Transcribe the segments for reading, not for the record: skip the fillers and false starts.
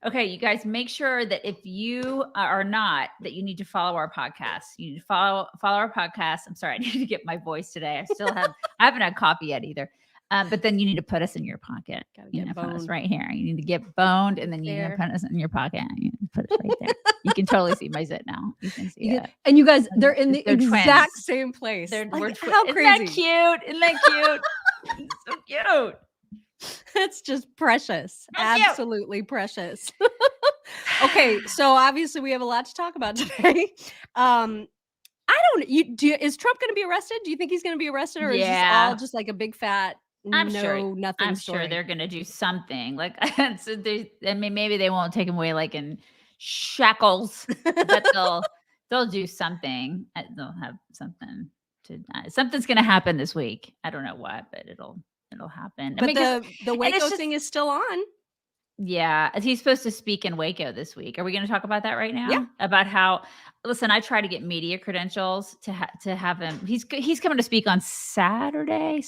Okay, you guys, make sure that if you are not, that you need to follow our podcast. You need to follow our podcast. I'm sorry, I need to get my voice today. I haven't had coffee yet either. But then you need to put us in your pocket. Gotta You get know, put us boned. right here. You need to get boned, and then you need to put us in your pocket. You put us right there. You can totally see my zit now. You can see it. And you guys, they're in the They're exact twins. same place. We're how Isn't crazy? that cute? Isn't that cute? It's so cute. That's just precious. So cute. Absolutely precious. Okay, so obviously we have a lot to talk about today. Is Trump going to be arrested? Do you think he's going to be arrested, or is this all just like a big fat I'm nothing story? sure they're going to do something. Like, so maybe they won't take him away like in shackles, but they'll do something. They'll have something something's going to happen this week. I don't know what, but it'll happen. But the Waco thing is still on. Yeah, he's supposed to speak in Waco this week. Are we going to talk about that right now? Yeah. About how, listen, I try to get media credentials to have him. He's coming to speak on Saturday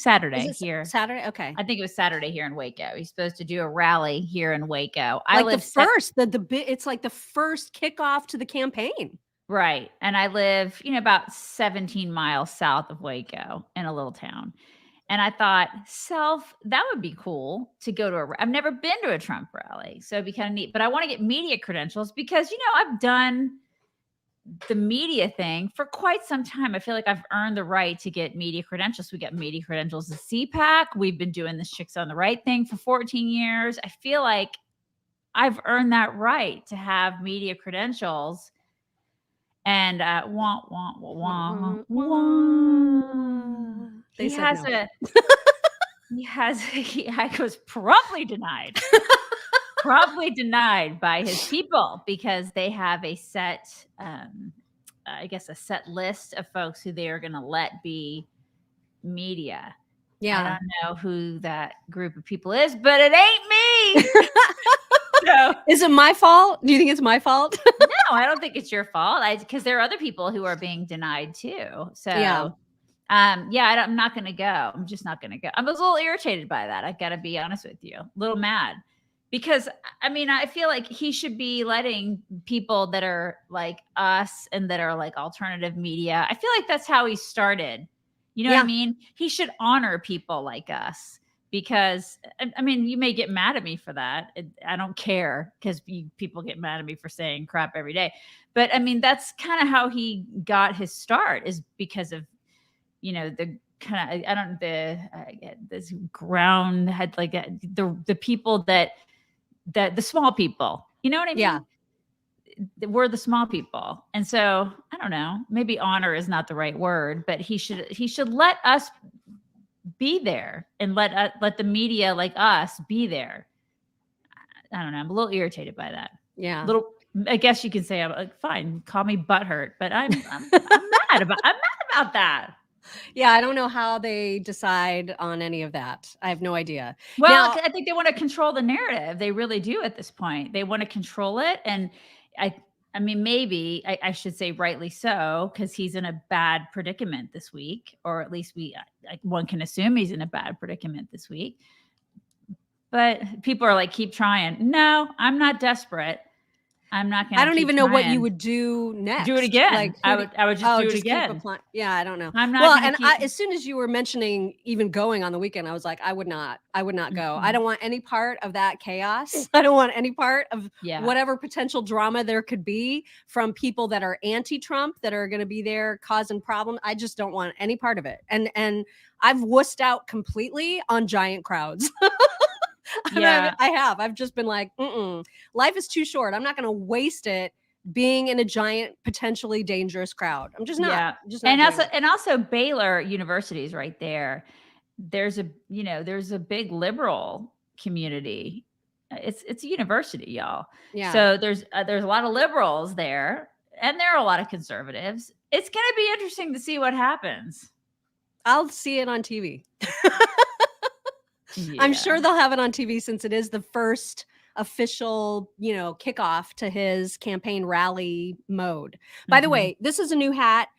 here. Saturday, okay. I think it was Saturday here in Waco. He's supposed to do a rally here in Waco. It's like the first kickoff to the campaign. Right. And I live, about 17 miles south of Waco in a little town. And I thought, that would be cool to go to I've never been to a Trump rally, so it'd be kind of neat. But I want to get media credentials because, I've done the media thing for quite some time. I feel like I've earned the right to get media credentials. We got media credentials at CPAC. We've been doing this Chicks on the Right thing for 14 years. I feel like I've earned that right to have media credentials. And I was promptly denied. Promptly denied by his people because they have a set, a set list of folks who they are going to let be media. Yeah. I don't know who that group of people is, but it ain't me. So, is it my fault? Do you think it's my fault? No, I don't think it's your fault. Because there are other people who are being denied too. So yeah. I'm not going to go. I'm just not going to go. I was a little irritated by that. I got to be honest with you. A little mad. Because, I feel like he should be letting people that are like us and that are like alternative media. I feel like that's how he started. You know what I mean? He should honor people like us. Because, you may get mad at me for that. I don't care because people get mad at me for saying crap every day. But, that's kind of how he got his start, is because of, the kind of, this ground had like the people that the small people, you know what I mean? Yeah. We're the small people. And so, I don't know, maybe honor is not the right word, but he should let us be there and let the media like us be there. I don't know. I'm a little irritated by that. Yeah. I guess you can say I'm like, fine, call me butthurt, but I'm mad about that. Yeah, I don't know how they decide on any of that. I have no idea. Well, I think they want to control the narrative. They really do at this point. They want to control it. And maybe I should say rightly so, because he's in a bad predicament this week, or at least one can assume he's in a bad predicament this week. But people are like, keep trying. No, I'm not desperate. I'm not going to. I don't even know what you would do next. Do it again. Like I would just do it again. Yeah, I don't know. I'm not. As soon as you were mentioning even going on the weekend, I was like, I would not go. Mm-hmm. I don't want any part of that chaos. I don't want any part of whatever potential drama there could be from people that are anti-Trump that are going to be there causing problems. I just don't want any part of it. And I've wussed out completely on giant crowds. Yeah, I have. I've just been like, life is too short. I'm not going to waste it being in a giant, potentially dangerous crowd. I'm just not. Yeah. Just not and also Baylor University is right there. There's a big liberal community. It's a university, y'all. Yeah. So there's a lot of liberals there, and there are a lot of conservatives. It's going to be interesting to see what happens. I'll see it on TV. Yeah. I'm sure they'll have it on TV since it is the first official, kickoff to his campaign rally mode. By the way, this is a new hat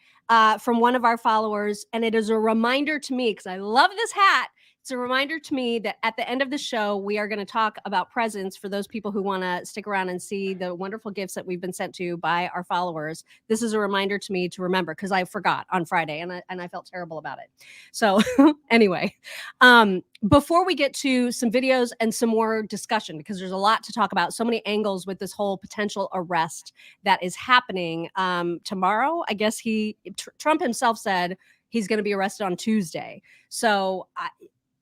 from one of our followers, and it is a reminder to me, because I love this hat, It's a reminder to me that at the end of the show, we are going to talk about presents for those people who want to stick around and see the wonderful gifts that we've been sent to by our followers. This is a reminder to me to remember, because I forgot on Friday and I felt terrible about it. So anyway, before we get to some videos and some more discussion, because there's a lot to talk about, so many angles with this whole potential arrest that is happening tomorrow. I guess Trump himself said he's going to be arrested on Tuesday. So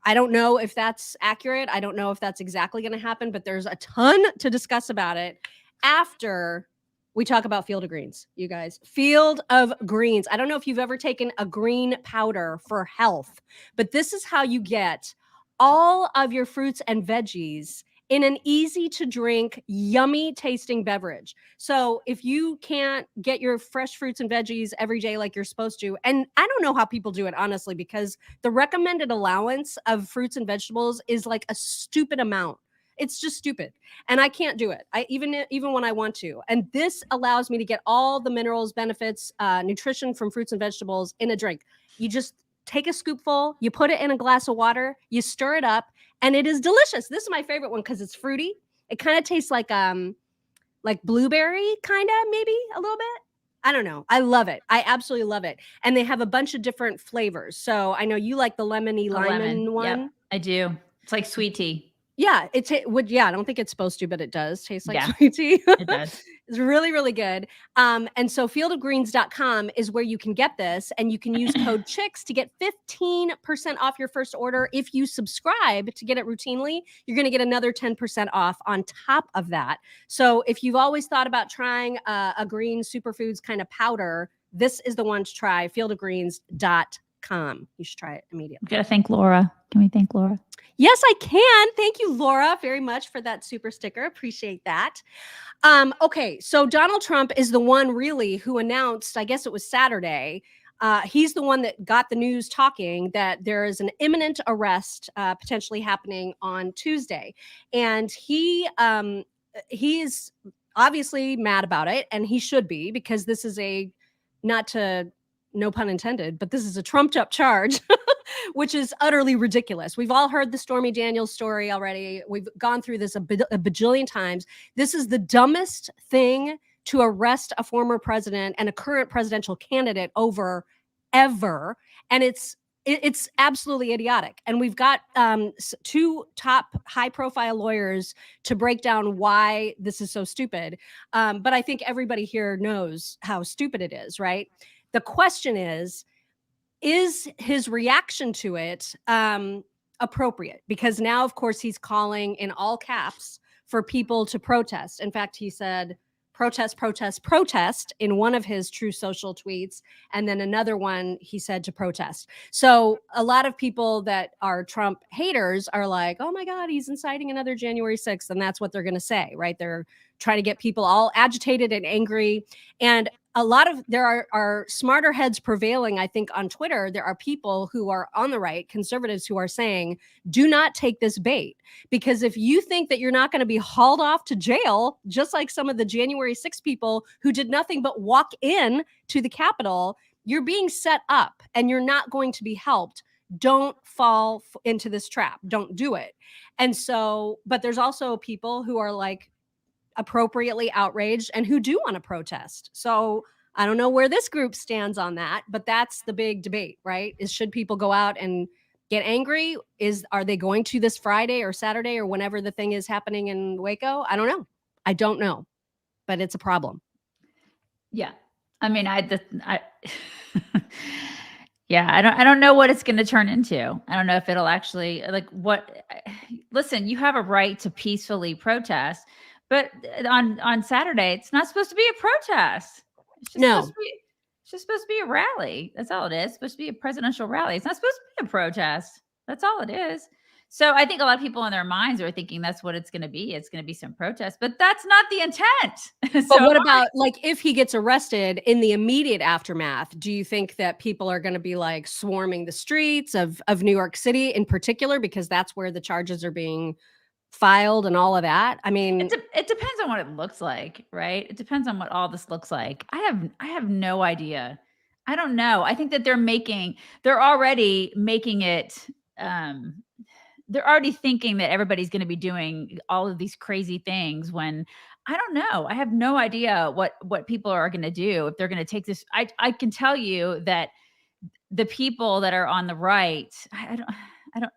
I don't know if that's accurate. I don't know if that's exactly going to happen, but there's a ton to discuss about it after we talk about Field of Greens, you guys. Field of Greens. I don't know if you've ever taken a green powder for health, but this is how you get all of your fruits and veggies in an easy to drink, yummy tasting beverage. So if you can't get your fresh fruits and veggies every day like you're supposed to, and I don't know how people do it, honestly, because the recommended allowance of fruits and vegetables is like a stupid amount. It's just stupid. And I can't do it. Even when I want to. And this allows me to get all the minerals, benefits, nutrition from fruits and vegetables in a drink. You just take a scoopful, you put it in a glass of water, you stir it up, and it is delicious. This is my favorite one because it's fruity. It kind of tastes like blueberry, kind of, maybe a little bit. I don't know. I love it. I absolutely love it. And they have a bunch of different flavors. So I know you like the lemony lemon one. Yep, I do. It's like sweet tea. Yeah, I don't think it's supposed to, but it does taste like sweet tea. It does. It's really, really good. And so fieldofgreens.com is where you can get this, and you can use code CHICKS to get 15% off your first order. If you subscribe to get it routinely, you're going to get another 10% off on top of that. So if you've always thought about trying a green superfoods kind of powder, this is the one to try, fieldofgreens.com. You should try it immediately. We got to thank Laura. Can we thank Laura? Yes, I can. Thank you, Laura, very much for that super sticker. Appreciate that. Okay, so Donald Trump is the one really who announced, I guess it was Saturday, he's the one that got the news talking that there is an imminent arrest potentially happening on Tuesday. And he is obviously mad about it, and he should be, because this is no pun intended, but this is a trumped up charge. Which is utterly ridiculous. We've all heard the Stormy Daniels story already. We've gone through this a bajillion times. This is the dumbest thing to arrest a former president and a current presidential candidate over ever. And it's absolutely idiotic. And we've got two top high-profile lawyers to break down why this is so stupid. But I think everybody here knows how stupid it is, right? The question is his reaction to it appropriate? Because now, of course, he's calling in all caps for people to protest. In fact, he said, protest, protest, protest in one of his True Social tweets. And then another one, he said to protest. So a lot of people that are Trump haters are like, oh my God, he's inciting another January 6th. And that's what they're going to say, right? They're trying to get people all agitated and angry. And there are smarter heads prevailing, I think, on Twitter. There are people who are on the right, conservatives, who are saying, do not take this bait. Because if you think that you're not going to be hauled off to jail, just like some of the January 6 people who did nothing but walk in to the Capitol, you're being set up and you're not going to be helped. Don't fall into this trap. Don't do it. And so, but there's also people who are like, appropriately outraged and who do want to protest. So I don't know where this group stands on that, but that's the big debate, right? Should people go out and get angry? Are they going to this Friday or Saturday or whenever the thing is happening in Waco? I don't know, but it's a problem. Yeah. I mean, yeah, I don't know what it's going to turn into. I don't know if it'll actually listen, you have a right to peacefully protest. But on Saturday, it's not supposed to be a protest. It's just supposed to be a rally. That's all it is. It's supposed to be a presidential rally. It's not supposed to be a protest. That's all it is. So I think a lot of people in their minds are thinking that's what it's going to be. It's going to be some protest, but that's not the intent. But what about if he gets arrested in the immediate aftermath? Do you think that people are going to be like swarming the streets of New York City in particular, because that's where the charges are being filed and all of that? I mean, it depends on what it looks like, right? It depends on what all this looks like. I have no idea. I don't know. I think that they're already making it they're already thinking that everybody's going to be doing all of these crazy things when I don't know. I have no idea what people are going to do if they're going to take this. I can tell you that the people that are on the right, I don't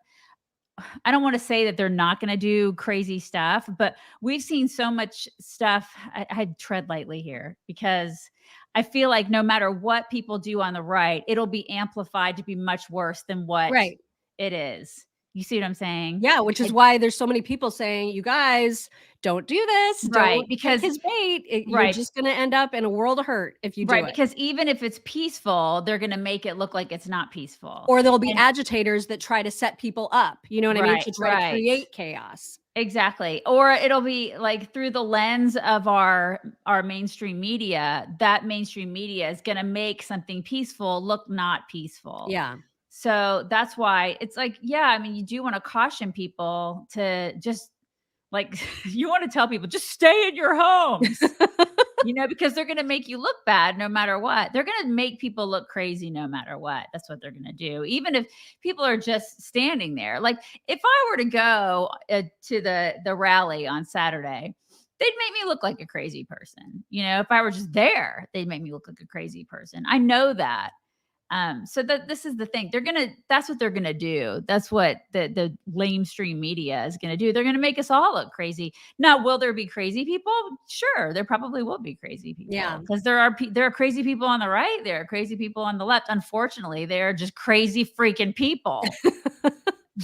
I don't want to say that they're not going to do crazy stuff, but we've seen so much stuff. I tread lightly here because I feel like no matter what people do on the right, it'll be amplified to be much worse than what Right. it is. You see what I'm saying? Yeah, which is why there's so many people saying, "You guys, don't do this. Right. Don't take Because, his bait. You're right. just going to end up in a world of hurt if you do Right. it." Because even if it's peaceful, they're going to make it look like it's not peaceful. Or there'll be And agitators that try to set people up, you know what I mean? right, To try to right. create chaos. Exactly. Or it'll be like through the lens of our mainstream media, that mainstream media is going to make something peaceful look not peaceful. Yeah. So that's why it's like, yeah, I mean, you do want to caution people to just like, you want to tell people, just stay in your homes, because they're going to make you look bad no matter what. They're going to make people look crazy no matter what. That's what they're going to do. Even if people are just standing there. Like if I were to go to the rally on Saturday, they'd make me look like a crazy person. If I were just there, they'd make me look like a crazy person. I know that. So this is the thing. That's what they're gonna do. That's what the lamestream media is gonna do. They're gonna make us all look crazy. Now, will there be crazy people? Sure, there probably will be crazy people. Yeah. Because there are crazy people on the right, there are crazy people on the left. Unfortunately, they are just crazy freaking people.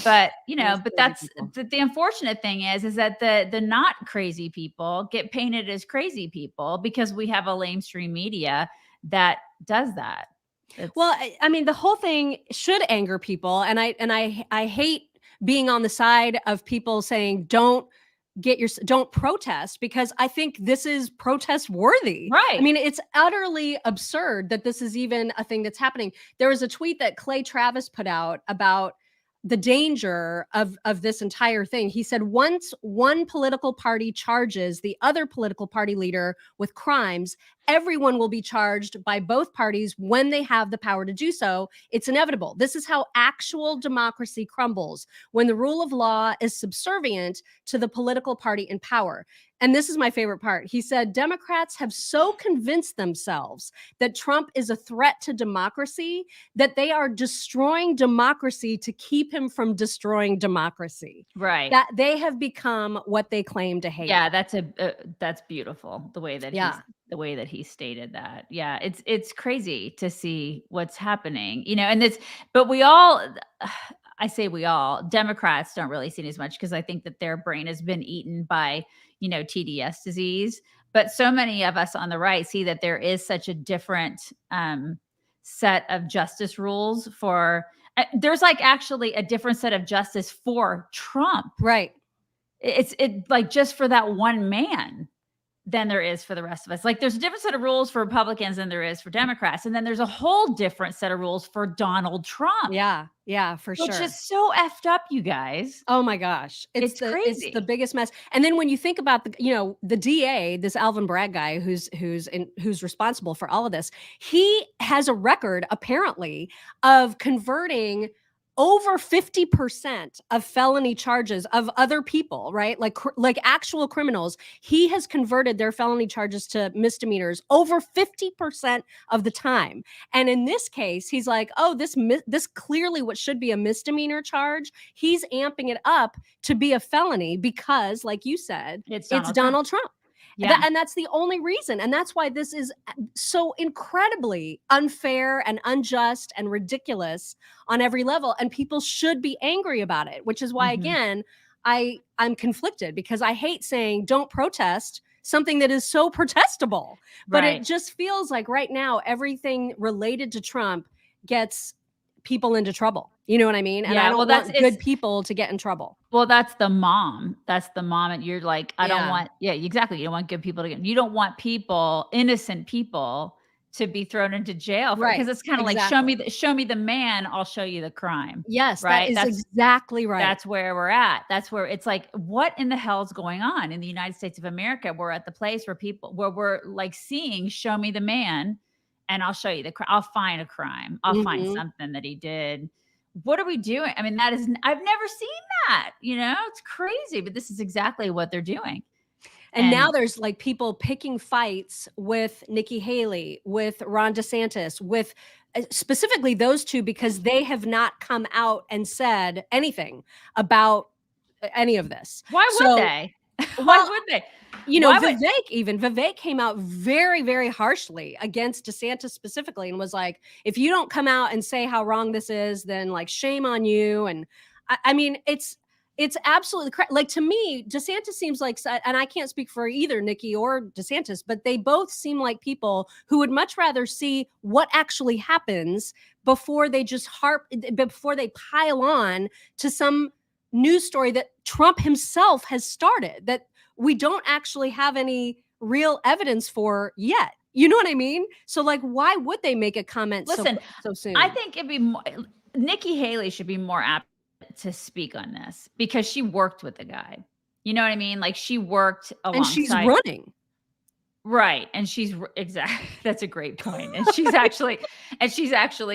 But the unfortunate thing is that the not crazy people get painted as crazy people because we have a lamestream media that does that. Well, I mean, the whole thing should anger people, and I hate being on the side of people saying don't protest, because I think this is protest worthy. Right. I mean, it's utterly absurd that this is even a thing that's happening. There was a tweet that Clay Travis put out about the danger of this entire thing. He said, once one political party charges the other political party leader with crimes, everyone will be charged by both parties when they have the power to do so. It's inevitable. This is how actual democracy crumbles, when the rule of law is subservient to the political party in power. And this is my favorite part. He said, Democrats have so convinced themselves that Trump is a threat to democracy that they are destroying democracy to keep him from destroying democracy. Right. That they have become what they claim to hate. Yeah, that's beautiful. The way that he stated that. Yeah, it's crazy to see what's happening, but we all, I say we all, Democrats don't really see it as much because I think that their brain has been eaten by, TDS disease. But so many of us on the right see that there is such a different set of justice rules for, there's like actually a different set of justice for Trump. Right. It's like just for that one man than there is for the rest of us. Like there's a different set of rules for Republicans than there is for Democrats. And then there's a whole different set of rules for Donald Trump. Yeah. Yeah, for sure. Which is so effed up, you guys. Oh my gosh. It's crazy. It's the biggest mess. And then when you think about the DA, this Alvin Bragg guy who's responsible for all of this, he has a record apparently of converting over 50% of felony charges of other people, right? Like actual criminals. He has converted their felony charges to misdemeanors over 50% of the time. And in this case, he's like, oh, this clearly what should be a misdemeanor charge, he's amping it up to be a felony because, like you said, it's Donald Trump. Yeah. And that's the only reason. And that's why this is so incredibly unfair and unjust and ridiculous on every level. And people should be angry about it, which is why, again, I'm conflicted because I hate saying don't protest something that is so protestable. But it just feels like right now, everything related to Trump gets people into trouble. You know what I mean? And I don't want good people to get in trouble. Well, that's the mom. And you're like, I don't want, exactly. You don't want good people you don't want innocent people to be thrown into jail because it's kind of like, show me the man, I'll show you the crime. Yes, right. That's exactly right. That's where we're at. That's where it's like, what in the hell is going on in the United States of America? We're at the place where we're like seeing, show me the man and I'll show you I'll find a crime. I'll find something that he did. what are we doing? I mean, I've never seen that, it's crazy, but this is exactly what they're doing. And now there's like people picking fights with Nikki Haley, with Ron DeSantis, with specifically those two, because they have not come out and said anything about any of this. Why would they? Why would they? Vivek came out very, very harshly against DeSantis specifically and was like, if you don't come out and say how wrong this is, then like shame on you. And I mean, it's absolutely correct. Like, to me, DeSantis seems like, and I can't speak for either Nikki or DeSantis, but they both seem like people who would much rather see what actually happens before they just before they pile on to some news story that Trump himself has started, that we don't actually have any real evidence for yet. You know what I mean? So like, why would they make a comment so soon? I think it'd be more, Nikki Haley should be more apt to speak on this because she worked with the guy. You know what I mean? Like, she worked alongside. And she's running. Right. And exactly. That's a great point. And she's actually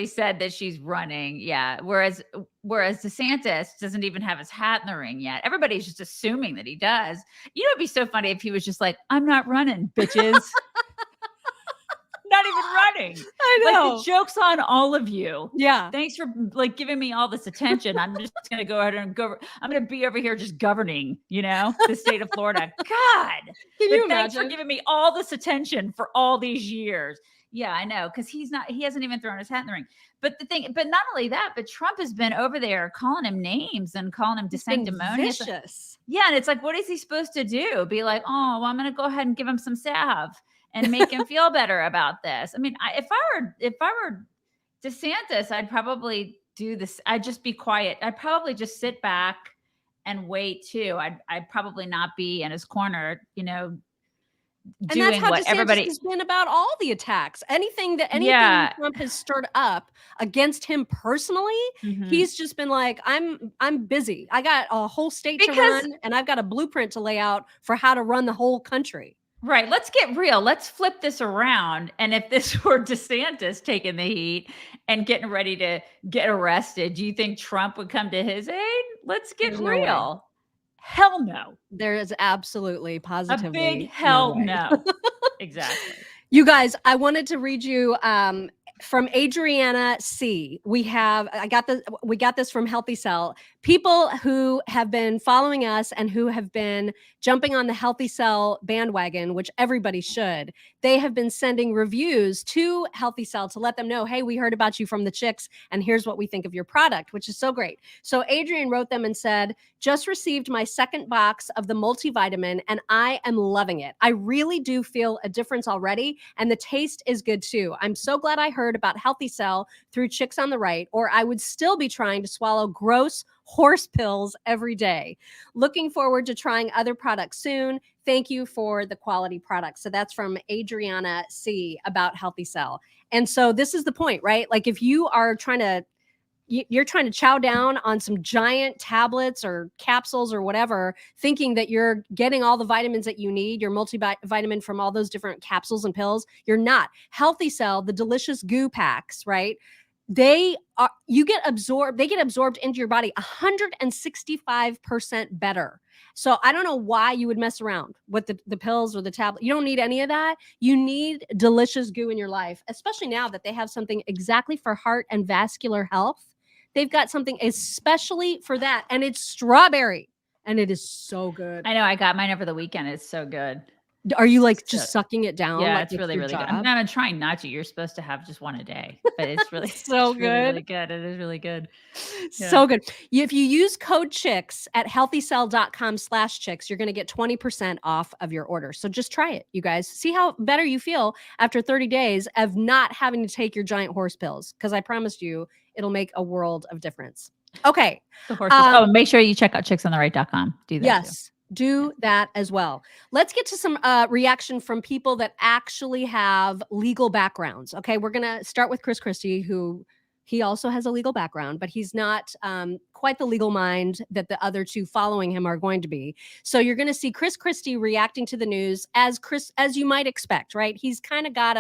said that she's running. Yeah. Whereas DeSantis doesn't even have his hat in the ring yet. Everybody's just assuming that he does. It'd be so funny if he was just like, I'm not running, bitches. Not even running. I know. Like, the joke's on all of you. Yeah. Thanks for like giving me all this attention. I'm just going to go ahead and I'm going to be over here just governing, the state of Florida. God. Can you imagine? Thanks for giving me all this attention for all these years. Yeah, I know. Cause he hasn't even thrown his hat in the ring. But not only that, but Trump has been over there calling him names and calling him sanctimonious. Vicious. Yeah. And it's like, what is he supposed to do? Be like, oh, well, I'm going to go ahead and give him some salve and make him feel better about this. I mean, if I were DeSantis, I'd probably do this. I'd just be quiet. I'd probably just sit back and wait too. I'd probably not be in his corner, doing and that's how what DeSantis everybody has been about all the attacks. Anything Trump has stirred up against him personally, he's just been like, I'm busy. I got a whole state to run, and I've got a blueprint to lay out for how to run the whole country. Right. Let's get real. Let's flip this around. And if this were DeSantis taking the heat and getting ready to get arrested, do you think Trump would come to his aid? Let's get real. Hell no. There is absolutely, positively a big hell no. Exactly. You guys, I wanted to read you from Adriana C. We got this from Healthy Cell. People who have been following us and who have been jumping on the Healthy Cell bandwagon, which everybody should, they have been sending reviews to Healthy Cell to let them know, hey, we heard about you from the chicks, and here's what we think of your product, which is so great. So Adrian wrote them and said, just received my second box of the multivitamin, and I am loving it. I really do feel a difference already, and the taste is good too. I'm so glad I heard about Healthy Cell through Chicks on the Right, or I would still be trying to swallow gross horse pills every day. Looking forward to trying other products soon. Thank you for the quality products. So that's from Adriana C. about Healthy Cell. And so this is the point, right? Like, if you are you're trying to chow down on some giant tablets or capsules or whatever, thinking that you're getting all the vitamins that you need, your multivitamin from all those different capsules and pills, you're not. Healthy Cell, the delicious goo packs, right? They get absorbed into your body 165% better. So I don't know why you would mess around with the pills or the tablet. You don't need any of that. You need delicious goo in your life, especially now that they have something exactly for heart and vascular health. They've got something especially for that, and it's strawberry, and it is so good. I know. I got mine over the weekend. It's so good. Are you like just sucking it down? Yeah, like it's really, really good. I'm trying not to. You're supposed to have just one a day, but it's really so good. Really, really good. It is really good. Yeah. So good. If you use code CHICKS at healthycell.com/chicks, you're going to get 20% off of your order. So just try it, you guys. See how better you feel after 30 days of not having to take your giant horse pills. Because I promised you, it'll make a world of difference. Okay. Make sure you check out chicksontheright.com. Do that. Yes. Too. Do that as well. Let's get to some reaction from people that actually have legal backgrounds. Okay, we're going to start with Chris Christie, who he also has a legal background, but he's not quite the legal mind that the other two following him are going to be. So you're going to see Chris Christie reacting to the news as you might expect, right? He's kind of got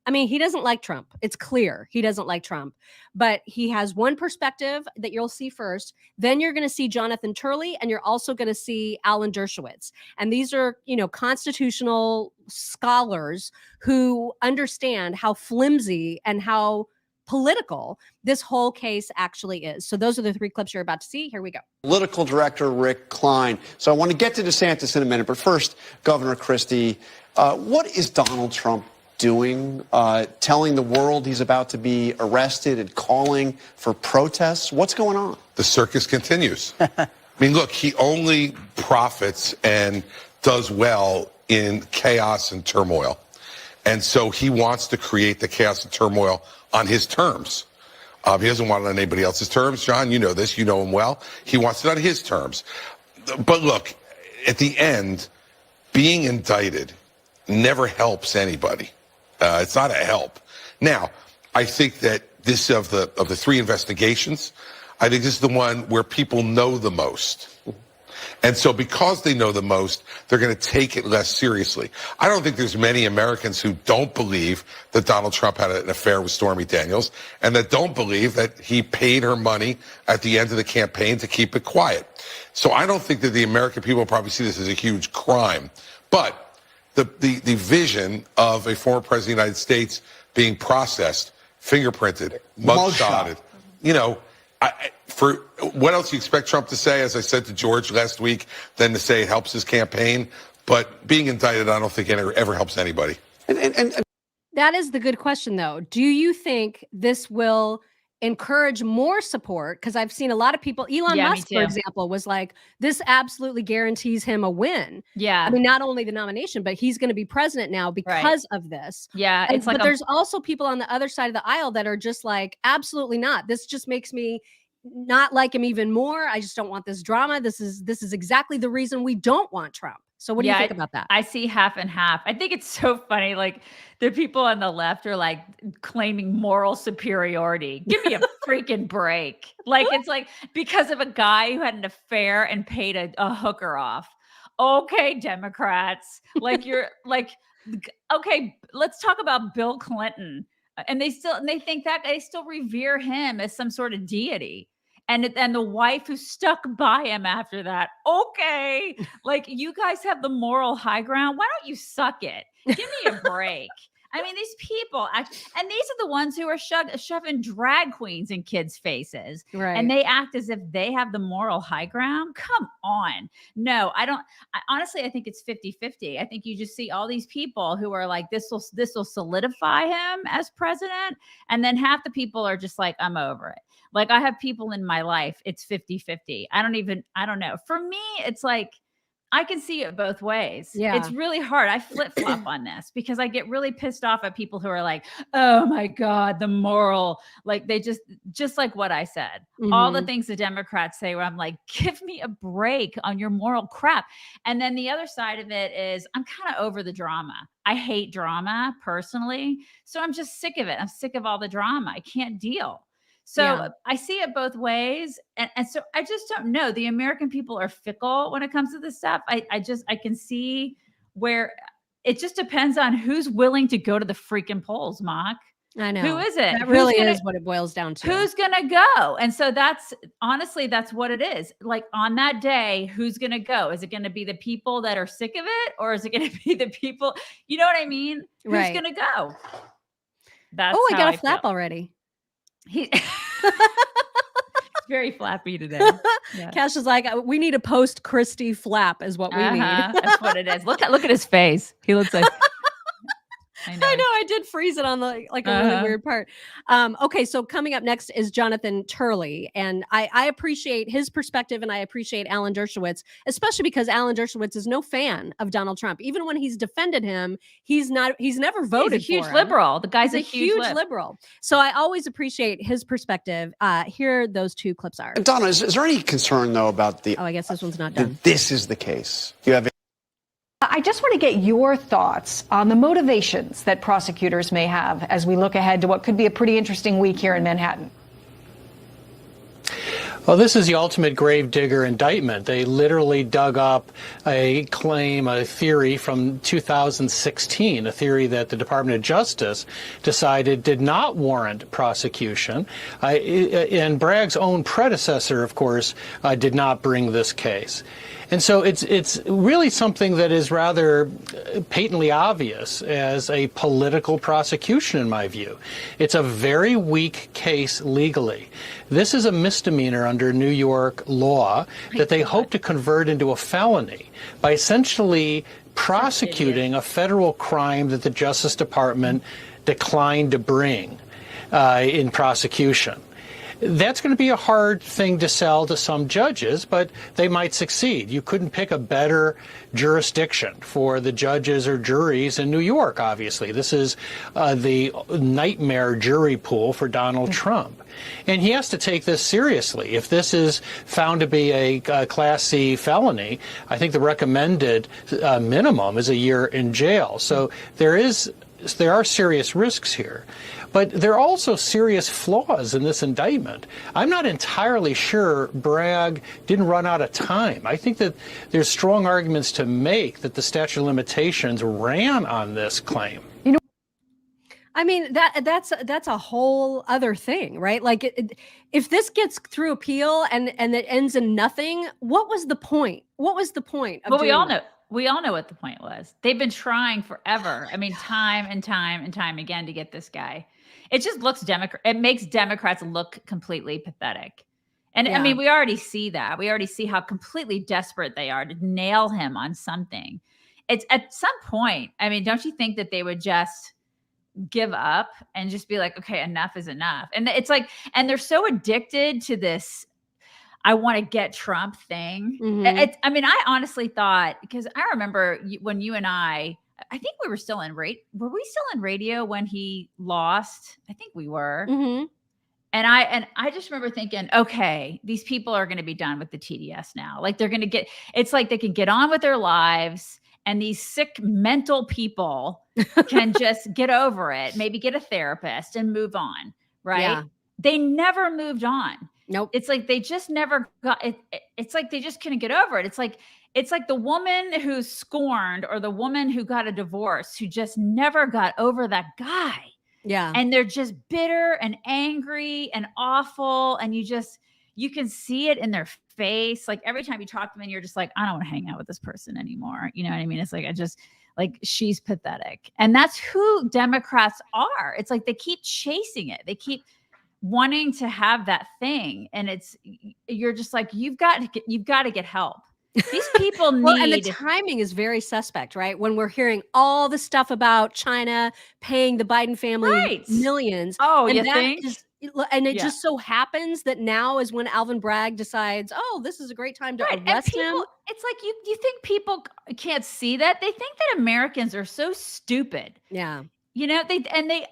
I mean, he doesn't like Trump. It's clear he doesn't like Trump, but he has one perspective that you'll see first. Then you're going to see Jonathan Turley, and you're also going to see Alan Dershowitz. And these are, constitutional scholars who understand how flimsy and how political this whole case actually is. So those are the three clips you're about to see. Here we go. Political director Rick Klein. So I want to get to DeSantis in a minute, but first, Governor Christie, what is Donald Trump doing, telling the world he's about to be arrested and calling for protests? What's going on? The circus continues. I mean, look, he only profits and does well in chaos and turmoil. And so he wants to create the chaos and turmoil on his terms. He doesn't want it on anybody else's terms. John, you know this. You know him well. He wants it on his terms. But look, at the end, being indicted never helps anybody. It's not a help. Now, I think that this of the three investigations, I think this is the one where people know the most. And so because they know the most, they're going to take it less seriously. I don't think there's many Americans who don't believe that Donald Trump had an affair with Stormy Daniels and that don't believe that he paid her money at the end of the campaign to keep it quiet. So I don't think that the American people probably see this as a huge crime. But the vision of a former president of the United States being processed, fingerprinted, mugshotted, for what else do you expect Trump to say, as I said to George last week, than to say it helps his campaign? But being indicted, I don't think it ever helps anybody. That is the good question, though. Do you think this will encourage more support? Because I've seen a lot of people, Elon Musk, for example, was like, this absolutely guarantees him a win. Yeah. I mean, not only the nomination, but he's going to be president now because of this. Yeah. But there's also people on the other side of the aisle that are just like, absolutely not. This just makes me not like him even more. I just don't want this drama. This is exactly the reason we don't want Trump. So what do you think about that? I see half and half. I think it's so funny. Like the people on the left are like claiming moral superiority. Give me a freaking break. Like it's like because of a guy who had an affair and paid a hooker off. Okay, Democrats. Like you're like, okay, let's talk about Bill Clinton. And they think that they still revere him as some sort of deity. And the wife who stuck by him after that. Okay. Like you guys have the moral high ground. Why don't you suck it? Give me a break. I mean, these people, and these are the ones who are shoving drag queens in kids' faces. Right. And they act as if they have the moral high ground. Come on. No, I don't. Honestly, I think it's 50-50. I think you just see all these people who are like, this will solidify him as president. And then half the people are just like, I'm over it. Like I have people in my life, it's 50-50. I don't know. For me, it's like, I can see it both ways. Yeah. It's really hard. I flip-flop on this because I get really pissed off at people who are like, oh my God, the moral, like they just like what I said, all the things the Democrats say where I'm like, give me a break on your moral crap. And then the other side of it is I'm kind of over the drama. I hate drama personally. So I'm just sick of it. I'm sick of all the drama. I can't deal. So I see it both ways. And so I just don't know. The American people are fickle when it comes to this stuff. I can see where it just depends on who's willing to go to the freaking polls, Mock. I know. Who is it? That really is what it boils down to. Who's going to go? And so that's what it is. Like on that day, who's going to go? Is it going to be the people that are sick of it? Or is it going to be the people, you know what I mean? Who's going to go? That's I got a flap already. He's very flappy today. Yeah. Cash is like, we need a post Christie flap is what we need. That's what it is. Look at his face. He looks like I know. I did freeze it on a really weird part. Okay, so coming up next is Jonathan Turley, and I appreciate his perspective, and I appreciate Alan Dershowitz, especially because Alan Dershowitz is no fan of Donald Trump. Even when he's defended him, he's never voted. He's a huge for him. liberal. The guy's He's a huge liberal. So I always appreciate his perspective. Here, those two clips are. Donna, is there any concern though about the? Oh, I guess this one's not done. This is the case. You have. I just want to get your thoughts on the motivations that prosecutors may have as we look ahead to what could be a pretty interesting week here in Manhattan. Well, this is the ultimate gravedigger indictment. They literally dug up a claim, a theory from 2016, a theory that the Department of Justice decided did not warrant prosecution. And Bragg's own predecessor, of course, did not bring this case. And so it's really something that is rather patently obvious as a political prosecution, in my view. It's a very weak case legally. This is a misdemeanor under New York law that they hope to convert into a felony by essentially prosecuting a federal crime that the Justice Department declined to bring in prosecution. That's going to be a hard thing to sell to some judges, but they might succeed. You couldn't pick a better jurisdiction for the judges or juries in New York, obviously. This is the nightmare jury pool for Donald Trump. And he has to take this seriously. If this is found to be a Class C felony, I think the recommended minimum is a year in jail. So there are serious risks here. But there are also serious flaws in this indictment. I'm not entirely sure Bragg didn't run out of time. I think that there's strong arguments to make that the statute of limitations ran on this claim. I mean, that's a whole other thing, right? Like, if this gets through appeal and it ends in nothing, what was the point? What was the point of we all know what the point was. They've been trying forever. I mean, time and time and time again to get this guy. It just looks it makes Democrats look completely pathetic. And I mean, we already see that. We already see how completely desperate they are to nail him on something. It's at some point, I mean, don't you think that they would just give up and just be like, okay, enough is enough? And it's like, and they're so addicted to this I want to get Trump thing. I mean, I honestly thought, because I remember when you and I think we were still in were we still in radio when he lost? I think we were. And I just remember thinking, okay, these people are going to be done with the TDS now. Like they're going to it's like they can get on with their lives, and these sick mental people can just get over it, maybe get a therapist and move on. Right. Yeah. They never moved on. Nope. It's like they just never got it. It's like they just couldn't get over it. It's like the woman who's scorned, or the woman who got a divorce, who just never got over that guy. Yeah. And they're just bitter and angry and awful. And you can see it in their face. Like every time you talk to them, and you're just like, I don't want to hang out with this person anymore. You know what I mean? It's like, she's pathetic. And that's who Democrats are. It's like they keep chasing it. They keep wanting to have that thing. And you're just like, you've got to get help. These people need. Well, and the timing is very suspect, right? When we're hearing all the stuff about China paying the Biden family millions. Oh, and you think? It just so happens that now is when Alvin Bragg decides, oh, this is a great time to arrest him. It's like you think people can't see that? They think that Americans are so stupid. Yeah. You know,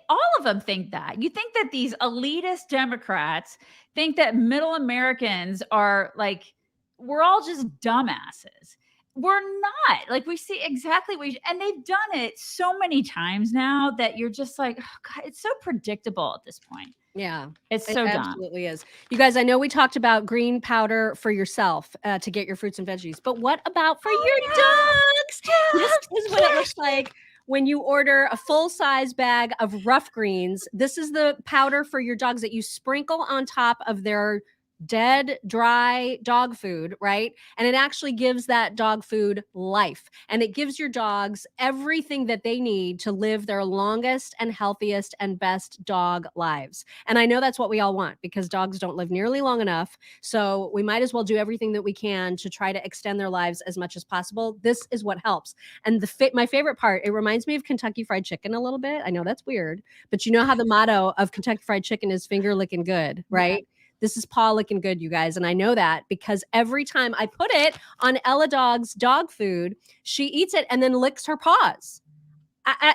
all of them think that. You think that these elitist Democrats think that middle Americans are like, we're all just dumbasses. We're not. Like, we see exactly and they've done it so many times now that you're just like, oh God, it's so predictable at this point. Yeah. It's so dumb. It absolutely is. You guys, I know we talked about green powder for yourself to get your fruits and veggies, but what about for your dogs? This is what it looks like when you order a full-size bag of rough greens. This is the powder for your dogs that you sprinkle on top of their dead, dry dog food, right? And it actually gives that dog food life. And it gives your dogs everything that they need to live their longest and healthiest and best dog lives. And I know that's what we all want, because dogs don't live nearly long enough. So we might as well do everything that we can to try to extend their lives as much as possible. This is what helps. And my favorite part, it reminds me of Kentucky Fried Chicken a little bit. I know that's weird, but you know how the motto of Kentucky Fried Chicken is finger licking good, right? Yeah. This is paw licking good, you guys. And I know that because every time I put it on Ella Dog's dog food, she eats it and then licks her paws.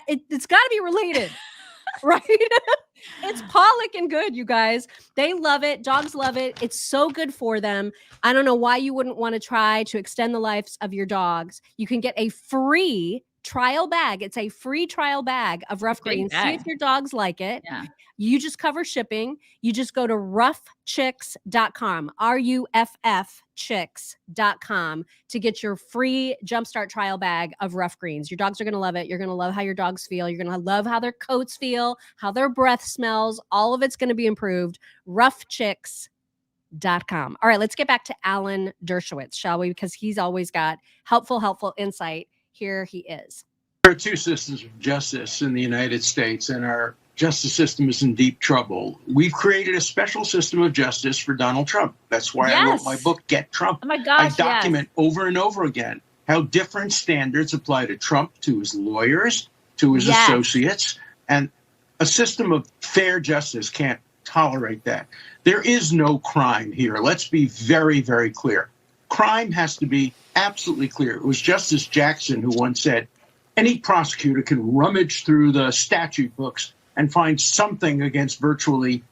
It's got to be related, right? It's paw licking good, you guys. They love it. Dogs love it. It's so good for them. I don't know why you wouldn't want to try to extend the lives of your dogs. You can get a free trial bag. It's a free trial bag of Rough Greens. See if your dogs like it. Yeah. You just cover shipping. You just go to roughchicks.com, RUFF chicks.com to get your free Jumpstart trial bag of Rough Greens. Your dogs are going to love it. You're going to love how your dogs feel. You're going to love how their coats feel, how their breath smells. All of it's going to be improved. Roughchicks.com. All right, let's get back to Alan Dershowitz, shall we? Because he's always got helpful insight. Here he is. There are two systems of justice in the United States, and our justice system is in deep trouble. We've created a special system of justice for Donald Trump. That's why I wrote my book, Get Trump. Oh my gosh, I document over and over again how different standards apply to Trump, to his lawyers, to his associates, and a system of fair justice can't tolerate that. There is no crime here. Let's be very, very clear. Crime has to be absolutely clear. It was Justice Jackson who once said, any prosecutor can rummage through the statute books and find something against virtually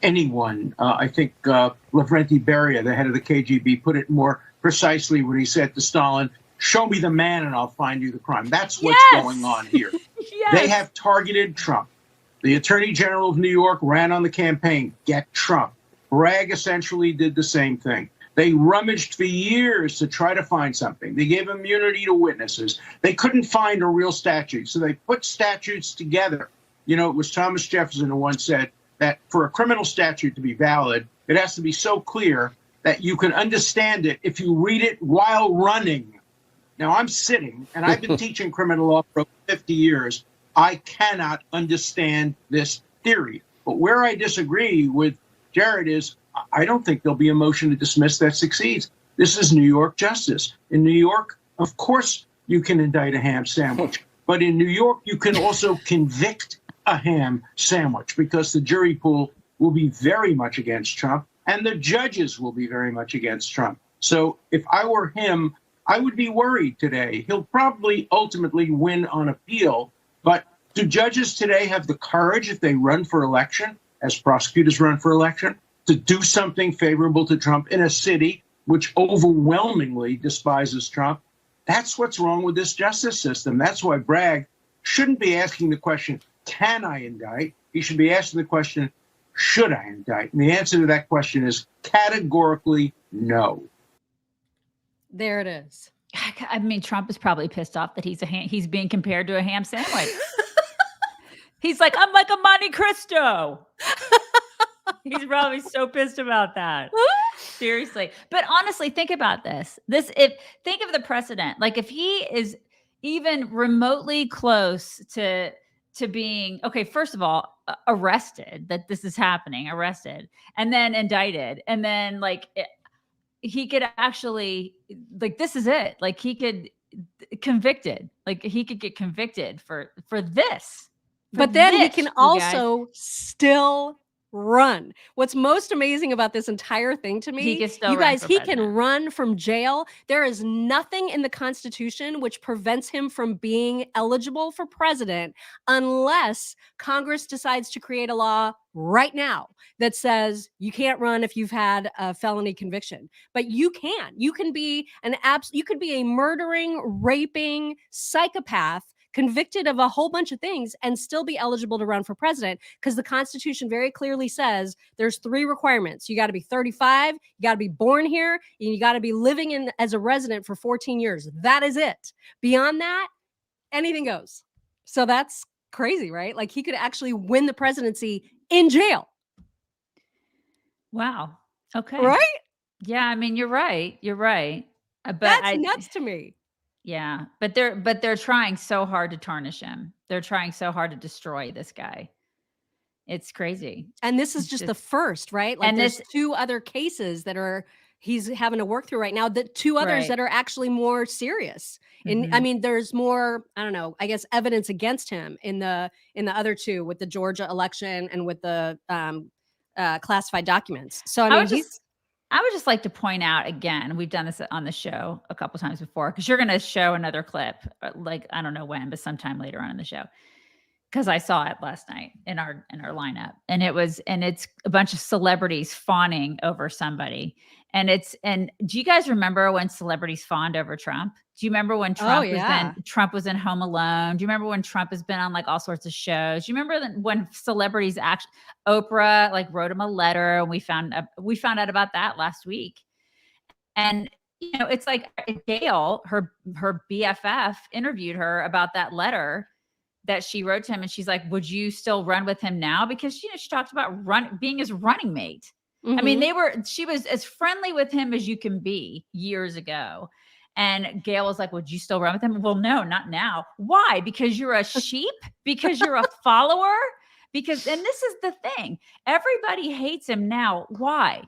anyone. I think Lavrenti Beria, the head of the KGB, put it more precisely when he said to Stalin, show me the man and I'll find you the crime. That's what's going on here. They have targeted Trump. The Attorney General of New York ran on the campaign, Get Trump. Bragg essentially did the same thing. They rummaged for years to try to find something. They gave immunity to witnesses. They couldn't find a real statute, so they put statutes together. You know, it was Thomas Jefferson who once said that for a criminal statute to be valid, it has to be so clear that you can understand it if you read it while running. Now, I'm sitting, and I've been teaching criminal law for over 50 years. I cannot understand this theory. But where I disagree with Jared is I don't think there'll be a motion to dismiss that succeeds. This is New York justice. In New York, of course, you can indict a ham sandwich. But in New York, you can also convict a ham sandwich because the jury pool will be very much against Trump and the judges will be very much against Trump. So if I were him, I would be worried today. He'll probably ultimately win on appeal. But do judges today have the courage, if they run for election, as prosecutors run for election, to do something favorable to Trump in a city which overwhelmingly despises Trump? That's what's wrong with this justice system. That's why Bragg shouldn't be asking the question, can I indict? He should be asking the question, should I indict? And the answer to that question is categorically no. There it is. I mean, Trump is probably pissed off that he's being compared to a ham sandwich. He's like, I'm like a Monte Cristo. He's probably so pissed about that. Seriously. But honestly, think about this. Think of the precedent. Like if he is even remotely close to being, okay, first of all, arrested, that this is happening, arrested, and then indicted. And then he could actually, this is it. Like he could convicted, he could get convicted for this. But then he can also still run. What's most amazing about this entire thing to me, he can still you guys, he can run from jail. There is nothing in the Constitution which prevents him from being eligible for president unless Congress decides to create a law right now that says you can't run if you've had a felony conviction. But you can be you could be a murdering, raping psychopath convicted of a whole bunch of things and still be eligible to run for president, because the Constitution very clearly says there's 3 requirements. You got to be 35, you got to be born here, and you got to be living in as a resident for 14 years. That is it. Beyond that, anything goes. So that's crazy, right? Like he could actually win the presidency in jail. Wow. Okay. Right? Yeah, I mean, you're right. You're right. But that's nuts to me. Yeah, but they're trying so hard to tarnish him. They're trying so hard to destroy this guy. It's crazy. And this is just the first, right? Like, and there's 2 other cases that he's having to work through right now. The 2 others that are actually more serious. And I mean, there's more, I don't know, I guess evidence against him in the other 2 with the Georgia election and with the classified documents. So I mean, I would just like to point out again, we've done this on the show a couple times before, because you're going to show another clip, I don't know when, but sometime later on in the show. because I saw it last night in our lineup, and it's a bunch of celebrities fawning over somebody. And do you guys remember when celebrities fawned over Trump? Do you remember when Trump was in Home Alone? Do you remember when Trump has been on like all sorts of shows? Do you remember when celebrities Oprah like wrote him a letter, and we found out about that last week. And it's like Gail, her BFF, interviewed her about that letter that she wrote to him, and she's like, "Would you still run with him now?" Because she talked about being his running mate. I mean, she was as friendly with him as you can be years ago. And Gail was like, "Would you still run with him?" Well, no, not now. Why? Because you're a sheep? Because you're a follower? And this is the thing. Everybody hates him now. Why?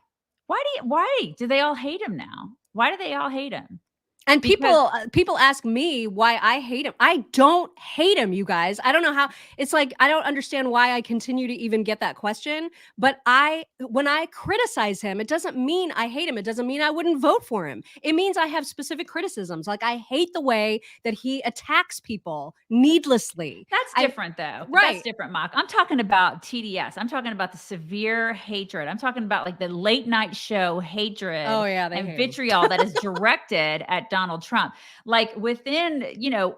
Why do they all hate him now? Why do they all hate him? And people ask me why I hate him. I don't hate him, you guys. I don't know how. It's like, I don't understand why I continue to even get that question. But when I criticize him, it doesn't mean I hate him. It doesn't mean I wouldn't vote for him. It means I have specific criticisms. Like, I hate the way that he attacks people needlessly. That's different, though. Right. That's different, Mock. I'm talking about TDS. I'm talking about the severe hatred. I'm talking about like the late night show hatred and vitriol that is directed at Donald Trump, like within,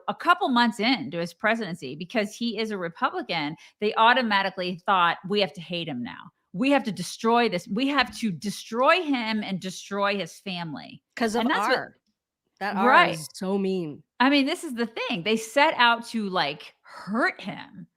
a couple months into his presidency, because he is a Republican, they automatically thought, we have to hate him now. We have to destroy this. We have to destroy him and destroy his family. Because of R. That R right. is so mean. I mean, this is the thing. They set out to like hurt him.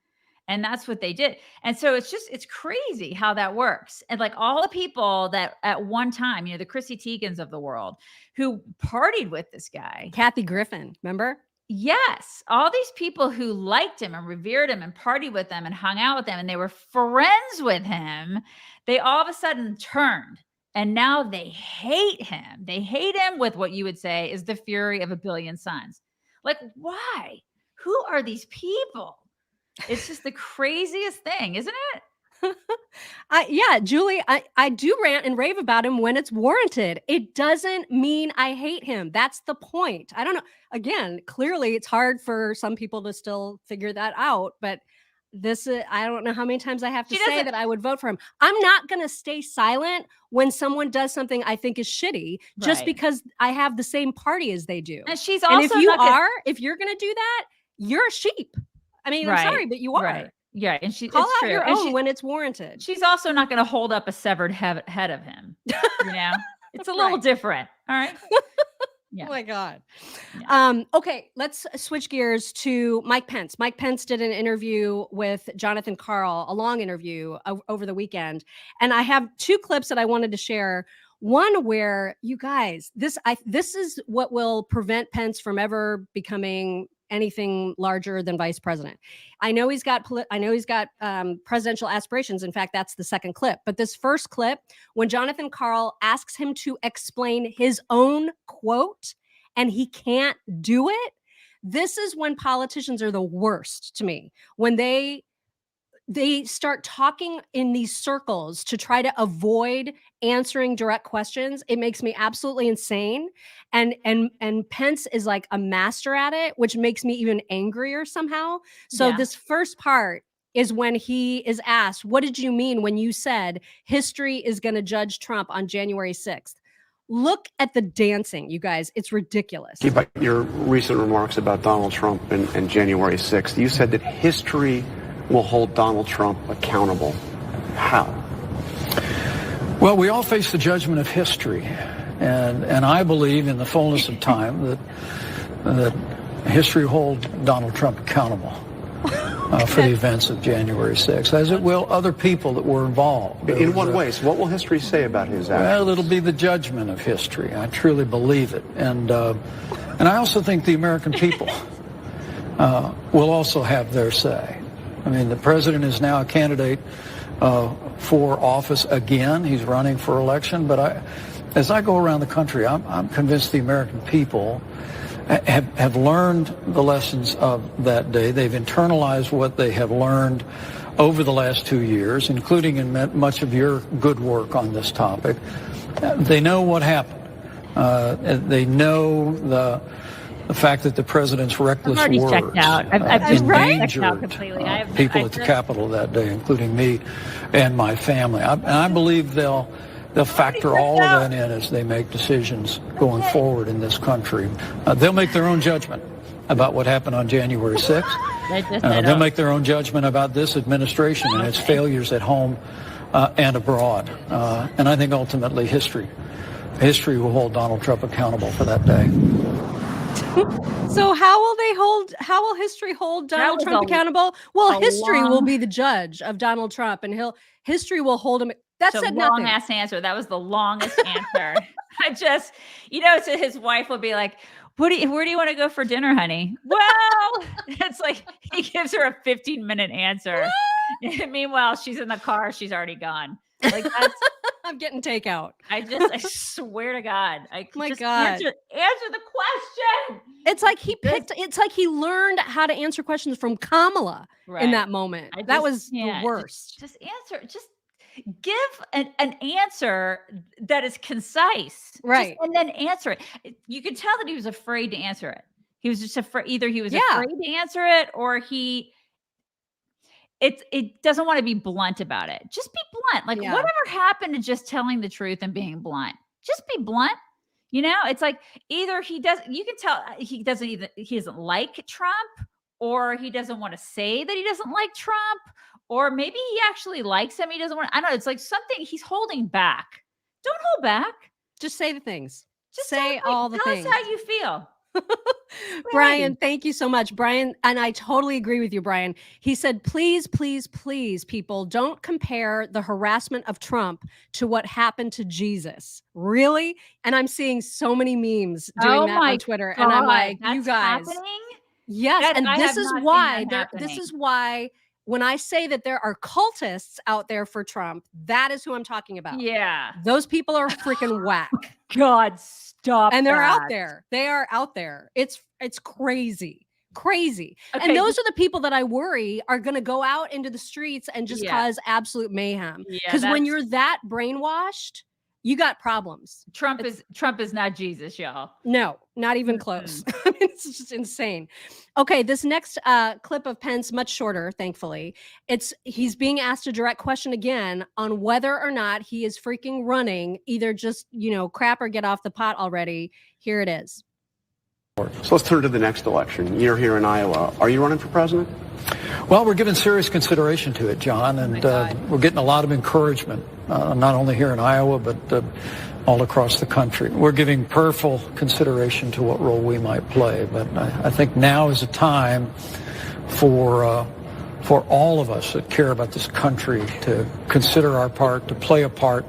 And that's what they did. And so it's crazy how that works. And like all the people that at one time, the Chrissy Teigens of the world who partied with this guy. Kathy Griffin, remember? Yes. All these people who liked him and revered him and partied with him and hung out with him and they were friends with him, they all of a sudden turned. And now they hate him. They hate him with what you would say is the fury of a billion suns. Like, why? Who are these people? It's just the craziest thing, isn't it? Yeah, Julie, I do rant and rave about him when it's warranted. It doesn't mean I hate him. That's the point. I don't know. Again, clearly it's hard for some people to still figure that out, but I don't know how many times I have to say that I would vote for him. I'm not going to stay silent when someone does something I think is shitty just because I have the same party as they do. And she's also if you're going to do that, you're a sheep. I mean, I'm sorry, but you are. Right. Yeah, and call out your own when it's warranted. She's also not going to hold up a severed head of him. It's a little different. All right. Yeah. Oh my God. Yeah. Okay, let's switch gears to Mike Pence. Mike Pence did an interview with Jonathan Karl, a long interview over the weekend, and I have two clips that I wanted to share. One where, you guys, this is what will prevent Pence from ever becoming anything larger than vice president. I know he's got presidential aspirations. In fact, that's the second clip. But this first clip, when Jonathan Karl asks him to explain his own quote and he can't do it, this is when politicians are the worst to me. When they start talking in these circles to try to avoid answering direct questions. It makes me absolutely insane. And Pence is like a master at it, which makes me even angrier somehow. So this first part is when he is asked, what did you mean when you said history is going to judge Trump on January 6th? Look at the dancing, you guys. It's ridiculous. About your recent remarks about Donald Trump and January 6th, you said that history will hold Donald Trump accountable. How? Well, we all face the judgment of history, and I believe in the fullness of time that history will hold Donald Trump accountable for the events of January 6th, as it will other people that were involved. In what ways? What will history say about his actions? Well, it'll be the judgment of history. I truly believe it, and I also think the American people will also have their say. I mean, the president is now a candidate for office again. He's running for election. But as I go around the country, I'm convinced the American people have learned the lessons of that day. They've internalized what they have learned over the last 2 years, including in much of your good work on this topic. They know what happened. They know the fact that the president's reckless already words checked out. I've just checked out endangered completely. people at the Capitol that day, including me and my family. And I believe they'll factor all of that in as they make decisions going forward in this country. They'll make their own judgment about what happened on January 6th. They'll make their own judgment about this administration and its failures at home and abroad. And I think ultimately history will hold Donald Trump accountable for that day. So how will history hold Donald Trump accountable? Well, history will be the judge of Donald Trump, and history will hold him. That said nothing. Long ass answer. That was the longest answer. So his wife will be like, where do you want to go for dinner, honey? Well, it's like he gives her a 15-minute answer. Meanwhile, she's in the car. She's already gone. Like that's. I'm getting takeout. I swear to God. God. Answer the question. It's like it's like he learned how to answer questions from Kamala in that moment. That was the worst. Just answer. Just give an answer that is concise. Right. And then answer it. You could tell that he was afraid to answer it. He was just afraid. Either he was afraid to answer it or it doesn't want to be blunt about it. Just be blunt. Like whatever happened to just telling the truth and being blunt? Just be blunt. It's like either you can tell he doesn't like Trump, or he doesn't want to say that he doesn't like Trump, or maybe he actually likes him. He doesn't want, I don't know. It's like something he's holding back. Don't hold back. Just say the things. Just say all the things. Tell us how you feel. Brian, thank you so much. Brian, and I totally agree with you, Brian. He said, please, please, please, people, don't compare the harassment of Trump to what happened to Jesus. Really? And I'm seeing so many memes doing that on Twitter. God, and I'm like, that's you guys. Happening? Yes. And this is why when I say that there are cultists out there for Trump, that is who I'm talking about. Yeah. Those people are freaking whack. God, stop. And they're out there. They are out there. It's crazy. Okay. And those are the people that I worry are going to go out into the streets and just cause absolute mayhem. Because when you're that brainwashed, you got problems. Trump is not Jesus, y'all. No, not even close. I mean, it's just insane. Okay, this next clip of Pence, much shorter, thankfully. He's being asked a direct question again on whether or not he is freaking running, either just, crap or get off the pot already. Here it is. So let's turn to the next election. You're here in Iowa. Are you running for president? Well, we're giving serious consideration to it, John, and we're getting a lot of encouragement, not only here in Iowa, but all across the country. We're giving prayerful consideration to what role we might play, but I think now is a time for all of us that care about this country to consider our part, to play a part,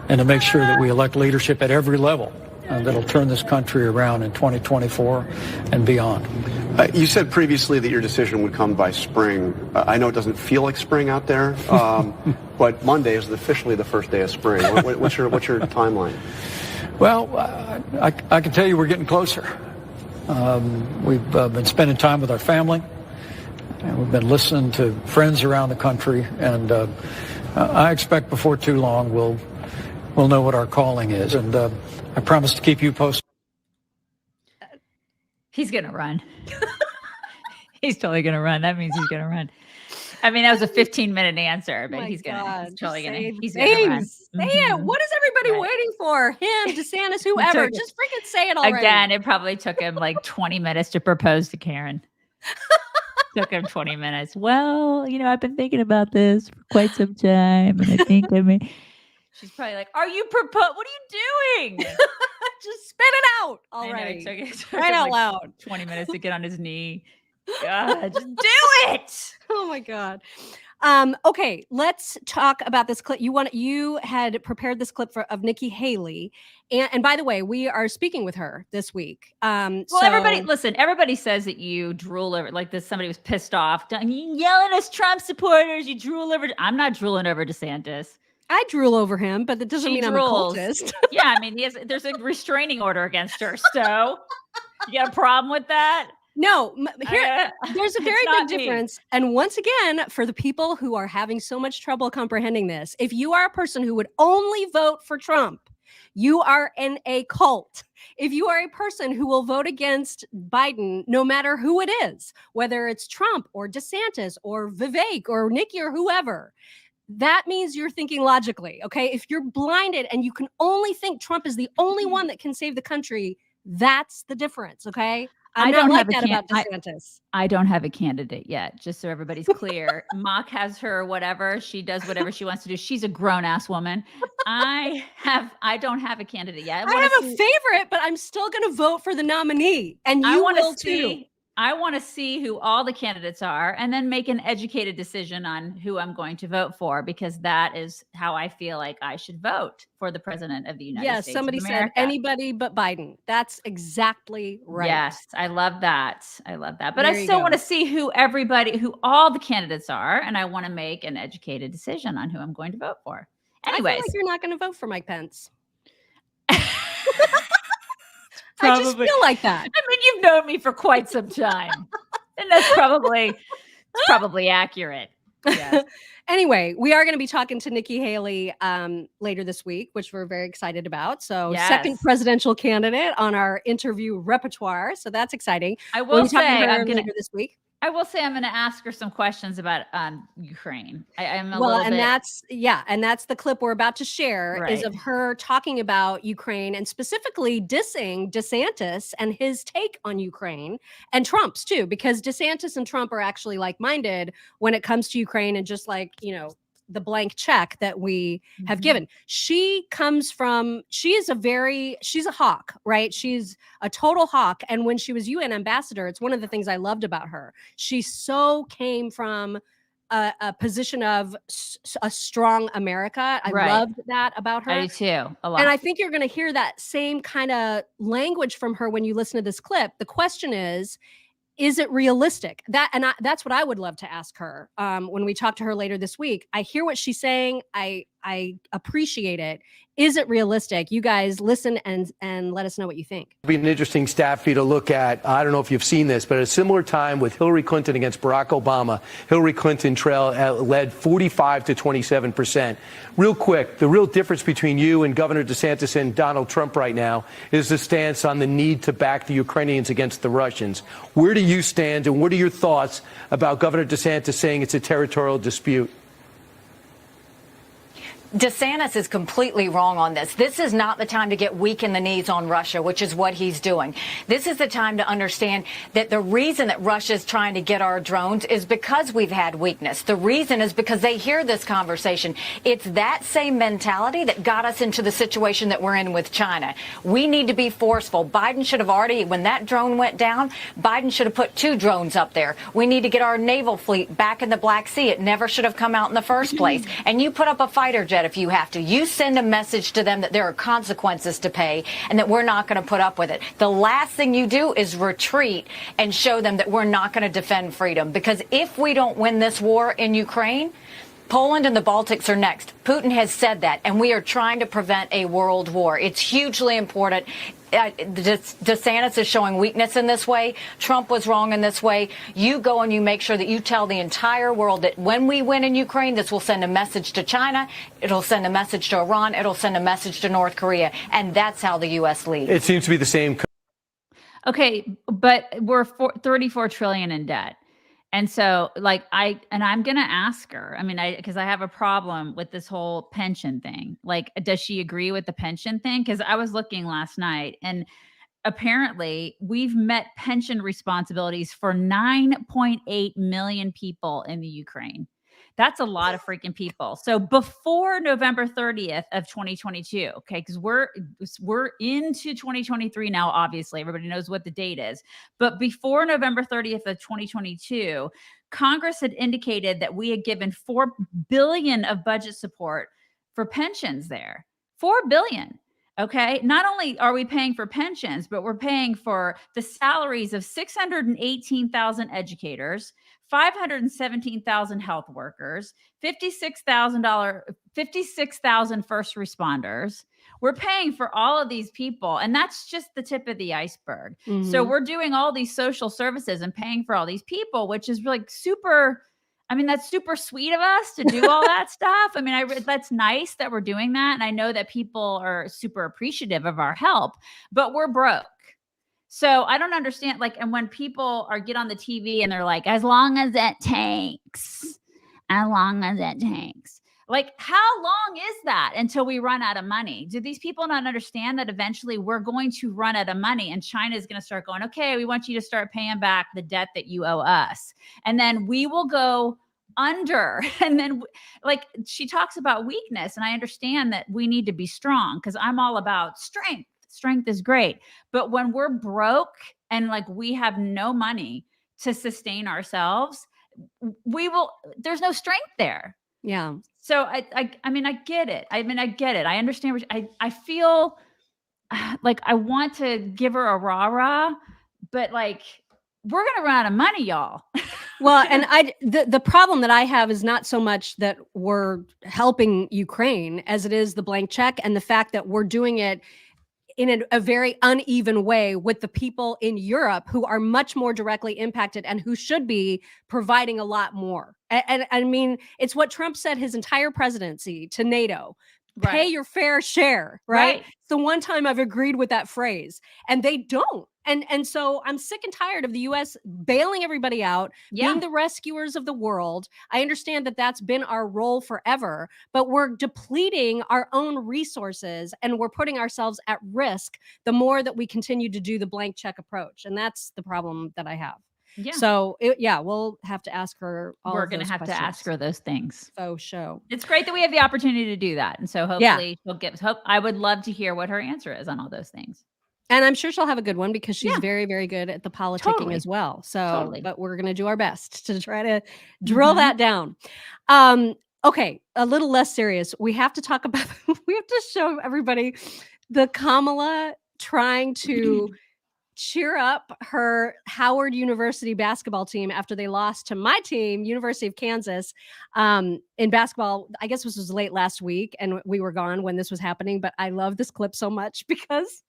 and to make sure that we elect leadership at every level that'll turn this country around in 2024 and beyond. You said previously that your decision would come by spring. I know it doesn't feel like spring out there, but Monday is officially the first day of spring. What's your timeline? Well, I can tell you we're getting closer. We've been spending time with our family, and we've been listening to friends around the country, and I expect before too long we'll know what our calling is, and I promise to keep you posted. He's going to run. He's totally going to run. That means he's going to run. I mean, that was a 15-minute answer, but he's totally going to run. Say it. What is everybody waiting for? Him, DeSantis, whoever. Just freaking say it already. Again, it probably took him like 20 minutes to propose to Karen. Took him 20 minutes. Well, I've been thinking about this for quite some time, and I think she's probably like, "Are you what are you doing? Just spit it out already." It took right out like loud. 20 minutes to get on his knee. God, just do it. Oh my God. Okay, let's talk about this clip. You had prepared this clip of Nikki Haley, and by the way, we are speaking with her this week. Everybody says that you drool over like this. Somebody was pissed off, you yelling as Trump supporters. You drool over. I'm not drooling over DeSantis. I drool over him, but that doesn't mean drools. I'm a cultist. Yeah, I mean, there's a restraining order against her. So you got a problem with that? No, there's a very big difference. And once again, for the people who are having so much trouble comprehending this, if you are a person who would only vote for Trump You are in a cult. If you are a person who will vote against Biden, no matter who it is, whether it's Trump or DeSantis or Vivek or Nikki or whoever, that means you're thinking logically, okay? If you're blinded and you can only think Trump is the only one that can save the country, that's the difference, okay? I'm not like that about DeSantis. I don't have a candidate yet, just so everybody's clear. Mock has her whatever. She does whatever she wants to do. She's a grown-ass woman. I don't have a candidate yet. I have a favorite, but I'm still going to vote for the nominee. And you will too. I want to see who all the candidates are and then make an educated decision on who I'm going to vote for, because that is how I feel like I should vote for the president of the United States. Yes, somebody said anybody but Biden. That's exactly right. Yes, I love that. I love that. But I still want to see who all the candidates are, and I want to make an educated decision on who I'm going to vote for. Anyways. I feel like you're not going to vote for Mike Pence. Probably. I just feel like that. I mean, you've known me for quite some time, and that's probably accurate. Yes. Anyway, we are going to be talking to Nikki Haley later this week, which we're very excited about. So, second presidential candidate on our interview repertoire. So that's exciting. I will say I'm going to this week. I will say I'm going to ask her some questions about Ukraine. I'm that's the clip we're about to share is of her talking about Ukraine and specifically dissing DeSantis and his take on Ukraine, and Trump's too, because DeSantis and Trump are actually like-minded when it comes to Ukraine, and just like, you know, the blank check that we have given. She's a hawk, right? She's a total hawk. And when she was UN ambassador, it's one of the things I loved about her. She so came from a position of a strong America. I loved that about her. I do too, a lot. And I think you're going to hear that same kind of language from her when you listen to this clip. The question is it realistic? That's what I would love to ask her when we talk to her later this week. I hear what she's saying. I appreciate it. Is it realistic? You guys listen and let us know what you think. It'll be an interesting stat for you to look at. I don't know if you've seen this, but at a similar time with Hillary Clinton against Barack Obama, Hillary Clinton led 45 to 27%. Real quick, the real difference between you and Governor DeSantis and Donald Trump right now is the stance on the need to back the Ukrainians against the Russians. Where do you stand, and what are your thoughts about Governor DeSantis saying it's a territorial dispute? DeSantis is completely wrong on this. This is not the time to get weak in the knees on Russia, which is what he's doing. This is the time to understand that the reason that Russia is trying to get our drones is because we've had weakness. The reason is because they hear this conversation. It's that same mentality that got us into the situation that we're in with China. We need to be forceful. Biden should have already, when that drone went down, Biden should have put 2 drones up there. We need to get our naval fleet back in the Black Sea. It never should have come out in the first place. And you put up a fighter jet if you have to. You send a message to them that there are consequences to pay and that we're not going to put up with it. The last thing you do is retreat and show them that we're not going to defend freedom. Because if we don't win this war in Ukraine, Poland and the Baltics are next. Putin has said that, and we are trying to prevent a world war. It's hugely important. DeSantis is showing weakness in this way. Trump was wrong in this way. You go and you make sure that you tell the entire world that when we win in Ukraine, this will send a message to China. It'll send a message to Iran. It'll send a message to North Korea. And that's how the U.S. leads. It seems to be the same. Okay, but we're 34 trillion in debt. And so I'm going to ask her, because I have a problem with this whole pension thing. Like, does she agree with the pension thing? Because I was looking last night, and apparently we've met pension responsibilities for 9.8 million people in the Ukraine. That's a lot of freaking people. So before November 30th of 2022, okay, because we're into 2023 now, obviously, everybody knows what the date is. But before November 30th of 2022, Congress had indicated that we had given $4 billion of budget support for pensions there. $4 billion. Okay. Not only are we paying for pensions, but we're paying for the salaries of 618,000 educators, 517,000 health workers, 56,000 first responders. We're paying for all of these people, and that's just the tip of the iceberg. Mm-hmm. So we're doing all these social services and paying for all these people, which is like super, I mean, that's super sweet of us to do all that stuff. I mean, that's nice that we're doing that. And I know that people are super appreciative of our help, but we're broke. So I don't understand. Like, and when people get on the TV and they're like, as long as it tanks, as long as it tanks. Like, how long is that until we run out of money? Do these people not understand that eventually we're going to run out of money and China is going to start going, okay, we want you to start paying back the debt that you owe us. And then we will go under. And then, like, she talks about weakness. And I understand that we need to be strong because I'm all about strength. Strength is great. But when we're broke and like we have no money to sustain ourselves, there's no strength there. Yeah. So I mean, I get it. I understand. I feel like I want to give her a rah-rah, but like, we're going to run out of money, y'all. Well, and the problem that I have is not so much that we're helping Ukraine as it is the blank check and the fact that we're doing it in a very uneven way with the people in Europe who are much more directly impacted and who should be providing a lot more. And I mean, it's what Trump said his entire presidency to NATO. Pay your fair share, right? It's the one time I've agreed with that phrase, and they don't. And so I'm sick and tired of the U.S. bailing everybody out, being the rescuers of the world. I understand that that's been our role forever, but we're depleting our own resources and we're putting ourselves at risk the more that we continue to do the blank check approach. And that's the problem that I have. Yeah. So we'll have to ask her. We're going to have to ask her those things. Show. It's great that we have the opportunity to do that. And so hopefully she'll give hope. I would love to hear what her answer is on all those things. And I'm sure she'll have a good one because she's very, very good at the politicking as well. So, but we're going to do our best to try to drill that down. Okay. A little less serious. We have to talk about, we have to show everybody the Kamala trying to cheer up her Howard University basketball team after they lost to my team, University of Kansas, in basketball. I guess this was late last week and we were gone when this was happening, but I love this clip so much because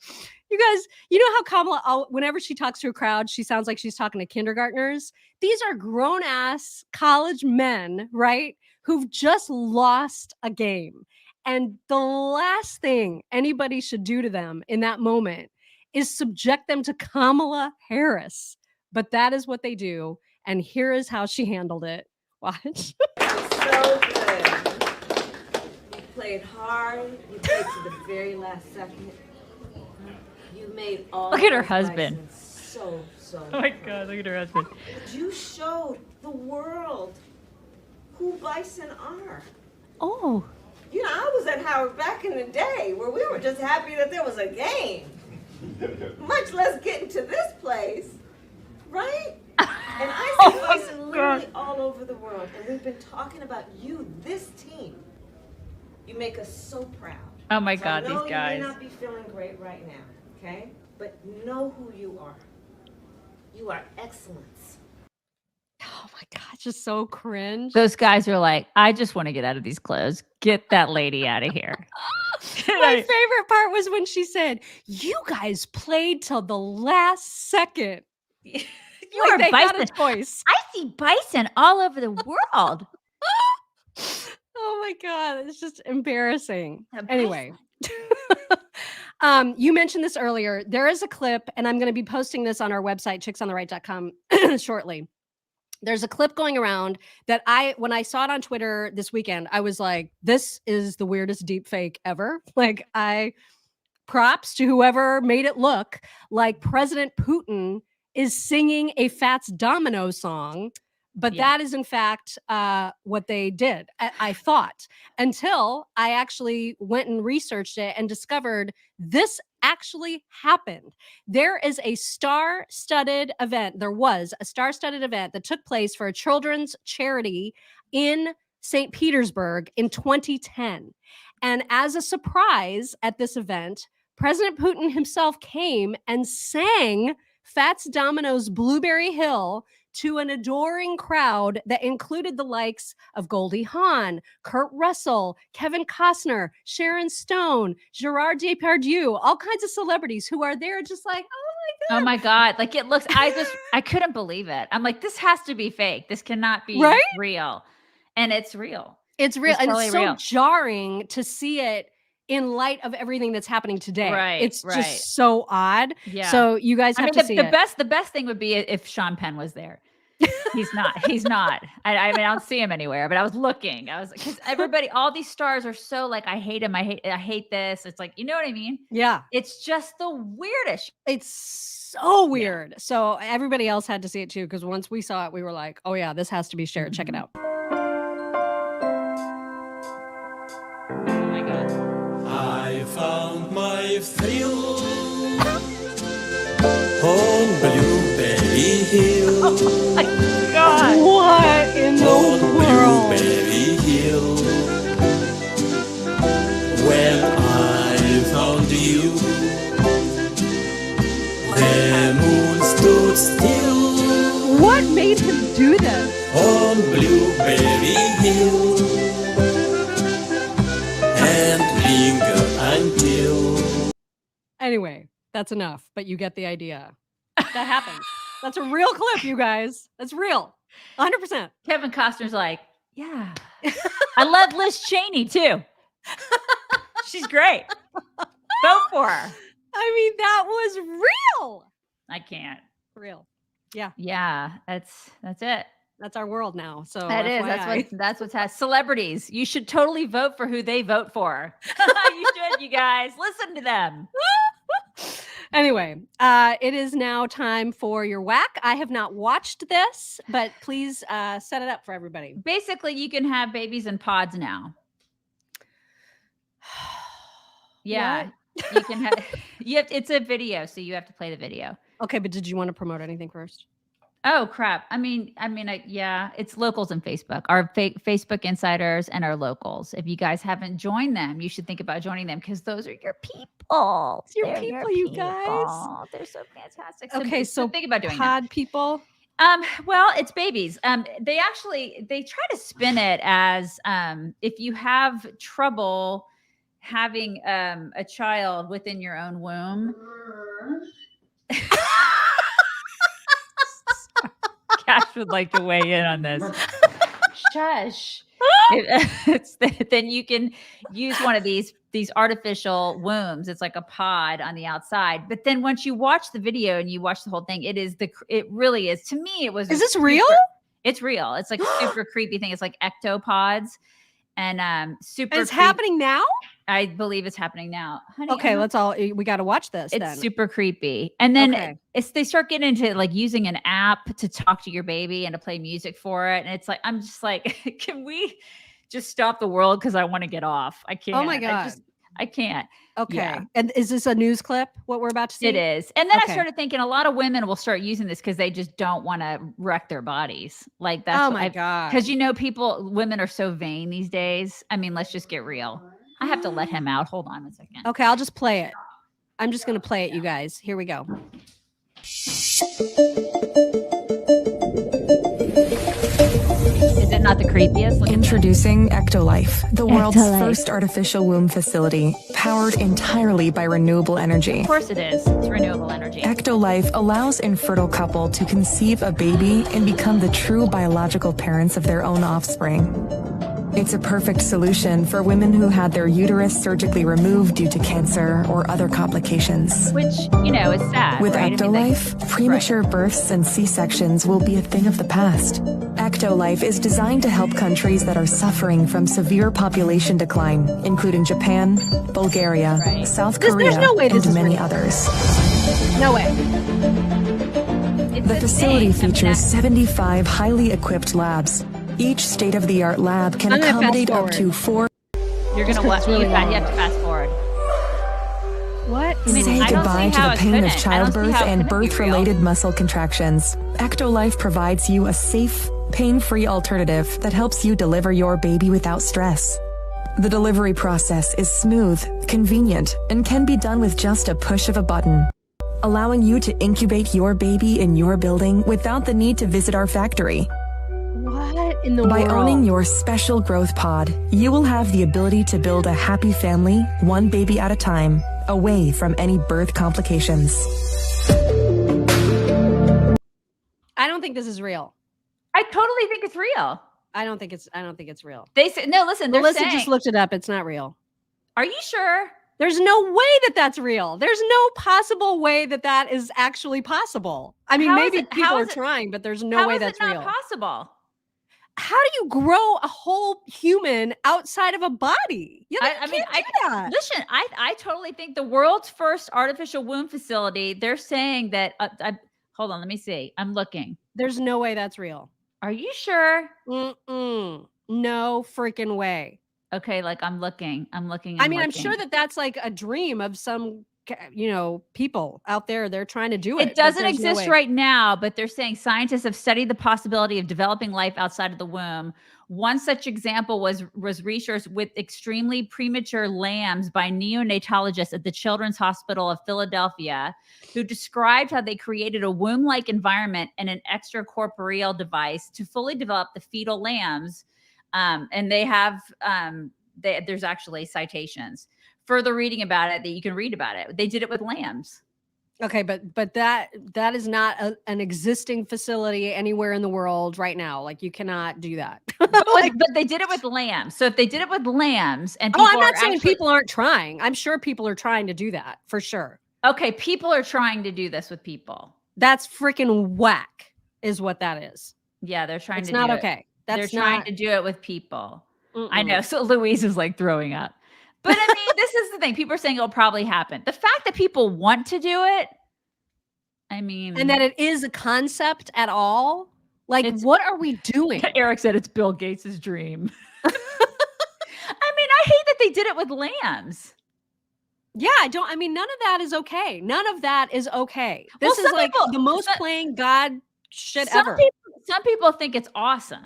you guys, you know how Kamala, whenever she talks to a crowd, she sounds like she's talking to kindergartners. These are grown ass college men, right? Who've just lost a game. And the last thing anybody should do to them in that moment is subject them to Kamala Harris. But that is what they do. And here is how she handled it. Watch. So good. You played hard. You played to the very last second. You made all. Look at her husband. So. Oh my God, look at her husband. You showed the world who Bison are. Oh. You know, I was at Howard back in the day where we were just happy that there was a game. Much less getting to this place, right? And I see Bison literally all over the world. And we've been talking about you, this team. You make us so proud. Oh my God, these guys. You may not be feeling great right now, okay? But know who you are. You are excellence. Oh my God, just so cringe. Those guys are like, I just want to get out of these clothes. Get that lady out of here. My favorite part was when she said, you guys played till the last second. You like are they Bison. got a choice. I see Bison all over the world. Oh my God, it's just embarrassing. Anyway. You mentioned this earlier. There is a clip, and I'm going to be posting this on our website, chicksontheright.com, shortly. There's a clip going around that when I saw it on Twitter this weekend, I was like, this is the weirdest deep fake ever. Like, props to whoever made it look like President Putin is singing a Fats Domino song. But that is, in fact, what they did, I thought, until I actually went and researched it and discovered this actually happened. There is a star-studded event. There was a star-studded event that took place for a children's charity in St. Petersburg in 2010. And as a surprise at this event, President Putin himself came and sang Fats Domino's Blueberry Hill to an adoring crowd that included the likes of Goldie Hawn, Kurt Russell, Kevin Costner, Sharon Stone, Gerard Depardieu, all kinds of celebrities who are there just like, oh Oh my God. Like it looks, I couldn't believe it. I'm like, this has to be fake. This cannot be real. And it's real. It's real. And totally it's so real. jarring to see it in light of everything that's happening today. Right. It's just so odd. Yeah. So you guys have to see it. The best thing would be if Sean Penn was there. He's not. I mean, I don't see him anywhere, but I was looking. I was because everybody, all these stars are so like, I hate him. I hate this. It's like, you know what I mean? Yeah. It's just the weirdest. It's so weird. So everybody else had to see it too, because once we saw it, we were like, oh yeah, this has to be shared. Check it out. Oh my God. I found my thrill on Blueberry Hill. Oh my God. What in the world? Blueberry Hill. When I found you, the moon stood still. What made him do this? On Blueberry Hill. And linger until. Anyway, that's enough, but you get the idea. That happened. That's a real clip, you guys. That's real. 100%. Kevin Costner's like, yeah. I love Liz Cheney too. She's great. Vote for her. I mean, that was real. I can't. Real. Yeah. Yeah. That's it. That's our world now. So that is. FYI. That's what's happening. Celebrities. You should totally vote for who they vote for. You should, you guys. Listen to them. Anyway, it is now time for your whack. I have not watched this, but please set it up for everybody. Basically, you can have babies in pods now. Yeah. What? You can have it's a video, so you have to play the video. Okay, but did you want to promote anything first? Oh crap. I mean, yeah, it's locals and Facebook, our Facebook insiders and our locals. If you guys haven't joined them, you should think about joining them because those are your people. It's your people, you guys. They're so fantastic. Okay, so think about doing pod people. Well, it's babies. They try to spin it as if you have trouble having a child within your own womb. Cash would like to weigh in on this. Shush. Then you can use one of these artificial wombs. It's like a pod on the outside. But then once you watch the video and you watch the whole thing, it really is. To me, it was. Is this real? It's real. It's like a super creepy thing. It's like ectopods and super. It's happening now? I believe it's happening now. Honey, okay, we got to watch this. It's then. super creepy. And then they start getting into like using an app to talk to your baby and to play music for it. And it's like, I'm just like, can we just stop the world? Because I want to get off. I can't. Oh my God. I can't. Okay. Yeah. And is this a news clip, what we're about to see? It is. And then I started thinking a lot of women will start using this because they just don't want to wreck their bodies. Like that's oh my God. Because women are so vain these days. I mean, let's just get real. I have to let him out. Hold on a second. Okay, I'll just play it. I'm just going to play it, you guys. Here we go. Is it not the creepiest? Introducing Ectolife, the world's first artificial womb facility, powered entirely by renewable energy. Of course it is. It's renewable energy. Ectolife allows infertile couple to conceive a baby and become the true biological parents of their own offspring. It's a perfect solution for women who had their uterus surgically removed due to cancer or other complications. Which, is sad. With right? Ectolife, premature births and C-sections will be a thing of the past. Ectolife is designed to help countries that are suffering from severe population decline, including Japan, Bulgaria, South Korea, and many others. No way. The facility features 75 highly equipped labs. Each state-of-the-art lab can accommodate up to 4. You're going to watch. You have to fast forward. What? Say goodbye to the pain of childbirth and birth-related muscle contractions. Ectolife provides you a safe, pain-free alternative that helps you deliver your baby without stress. The delivery process is smooth, convenient, and can be done with just a push of a button, allowing you to incubate your baby in your building without the need to visit our factory. What in the world? By owning your special growth pod, you will have the ability to build a happy family, one baby at a time, away from any birth complications. don't think this is real. I totally think it's real. I don't think it's real. They say no. Listen, Melissa just looked it up. It's not real. Are you sure? There's no way that that's real. There's no possible way that that is actually possible. I mean, maybe people are trying, but there's no way that's real. How is it not possible? How do you grow a whole human outside of a body? Listen, I totally think the world's first artificial womb facility, they're saying that, hold on, let me see. I'm looking. There's no way that's real. Are you sure? No freaking way. Okay, like I'm looking. I'm sure that that's like a dream of some, people out there. They're trying to do it. It doesn't exist right now, but they're saying scientists have studied the possibility of developing life outside of the womb. One such example was research with extremely premature lambs by neonatologists at the Children's Hospital of Philadelphia, who described how they created a womb-like environment and an extracorporeal device to fully develop the fetal lambs. And they have, there's actually citations. Further reading about it that you can read about it. They did it with lambs. Okay, but that is not an existing facility anywhere in the world right now. Like you cannot do that. but they did it with lambs. So if they did it with lambs and I'm not saying people aren't trying. I'm sure people are trying to do that for sure. Okay, people are trying to do this with people. That's freaking whack is what that is. Yeah, they're trying to do it. It's not okay. They're trying to do it with people. I know. So Louise is like throwing up. But I mean, this is the thing. People are saying it'll probably happen. The fact that people want to do it, I mean. And that it is a concept at all. Like, what are we doing? Eric said it's Bill Gates' dream. I mean, I hate that they did it with lambs. Yeah, none of that is okay. None of that is okay. This is like the most playing God shit ever. Some people think it's awesome.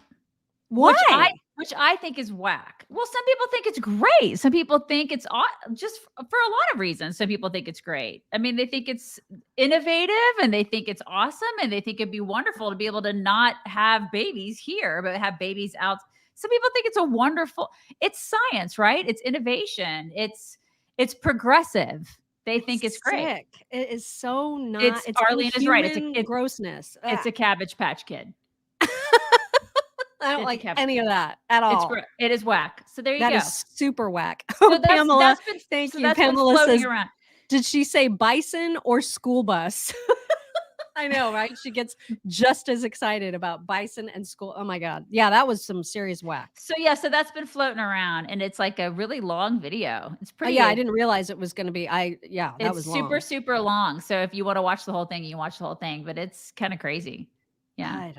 Why? Which I think is whack. Well, some people think it's great. Some people think it's just for a lot of reasons. Some people think it's great. I mean, they think it's innovative and they think it's awesome and they think it'd be wonderful to be able to not have babies here, but have babies out. Some people think it's science, right? It's innovation. It's progressive. They think it's great. It is so not. It's Arlene is right. It's grossness. It's a Cabbage Patch Kid. I don't like any of that at all. It is whack. So there you go. That is super whack. So Pamela, thank you. Pamela says, around. Did she say bison or school bus? I know, right? She gets just as excited about bison and school. Oh my God. Yeah, that was some serious whack. So so that's been floating around and it's like a really long video. It's pretty. I didn't realize it was going to be. That was long. Super, super long. So if you want to watch the whole thing, you can watch the whole thing, but it's kind of crazy. Yeah.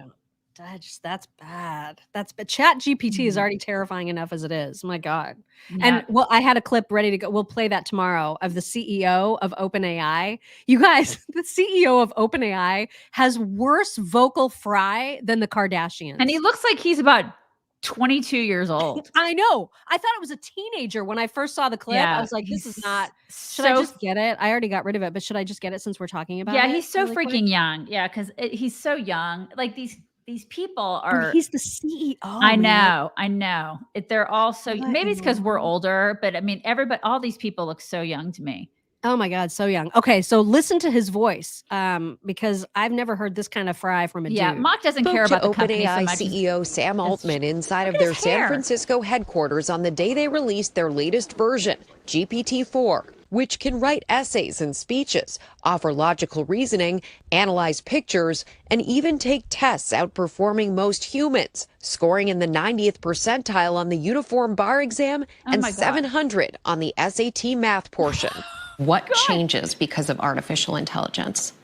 That's bad. Chat GPT is already terrifying enough as it is. My God. Yeah. And I had a clip ready to go. We'll play that tomorrow of the CEO of OpenAI. You guys, the CEO of OpenAI has worse vocal fry than the Kardashians. And he looks like he's about 22 years old. I know. I thought it was a teenager when I first saw the clip. I was like, this is not. Should I just get it? I already got rid of it, but should I just get it since we're talking about it? Yeah, he's so really freaking young. Yeah, because he's so young. Like these people are. He's the CEO. I know. They're all so. Maybe it's because we're older, but I mean, all these people look so young to me. Oh my God, so young. Okay, so listen to his voice, because I've never heard this kind of fry from a dude. Yeah, Mock doesn't care about the company so OpenAI much. CEO Sam Altman inside of their San Francisco headquarters on the day they released their latest version, GPT-4, which can write essays and speeches, offer logical reasoning, analyze pictures, and even take tests outperforming most humans, scoring in the 90th percentile on the uniform bar exam and 700 on the SAT math portion. What changes because of artificial intelligence?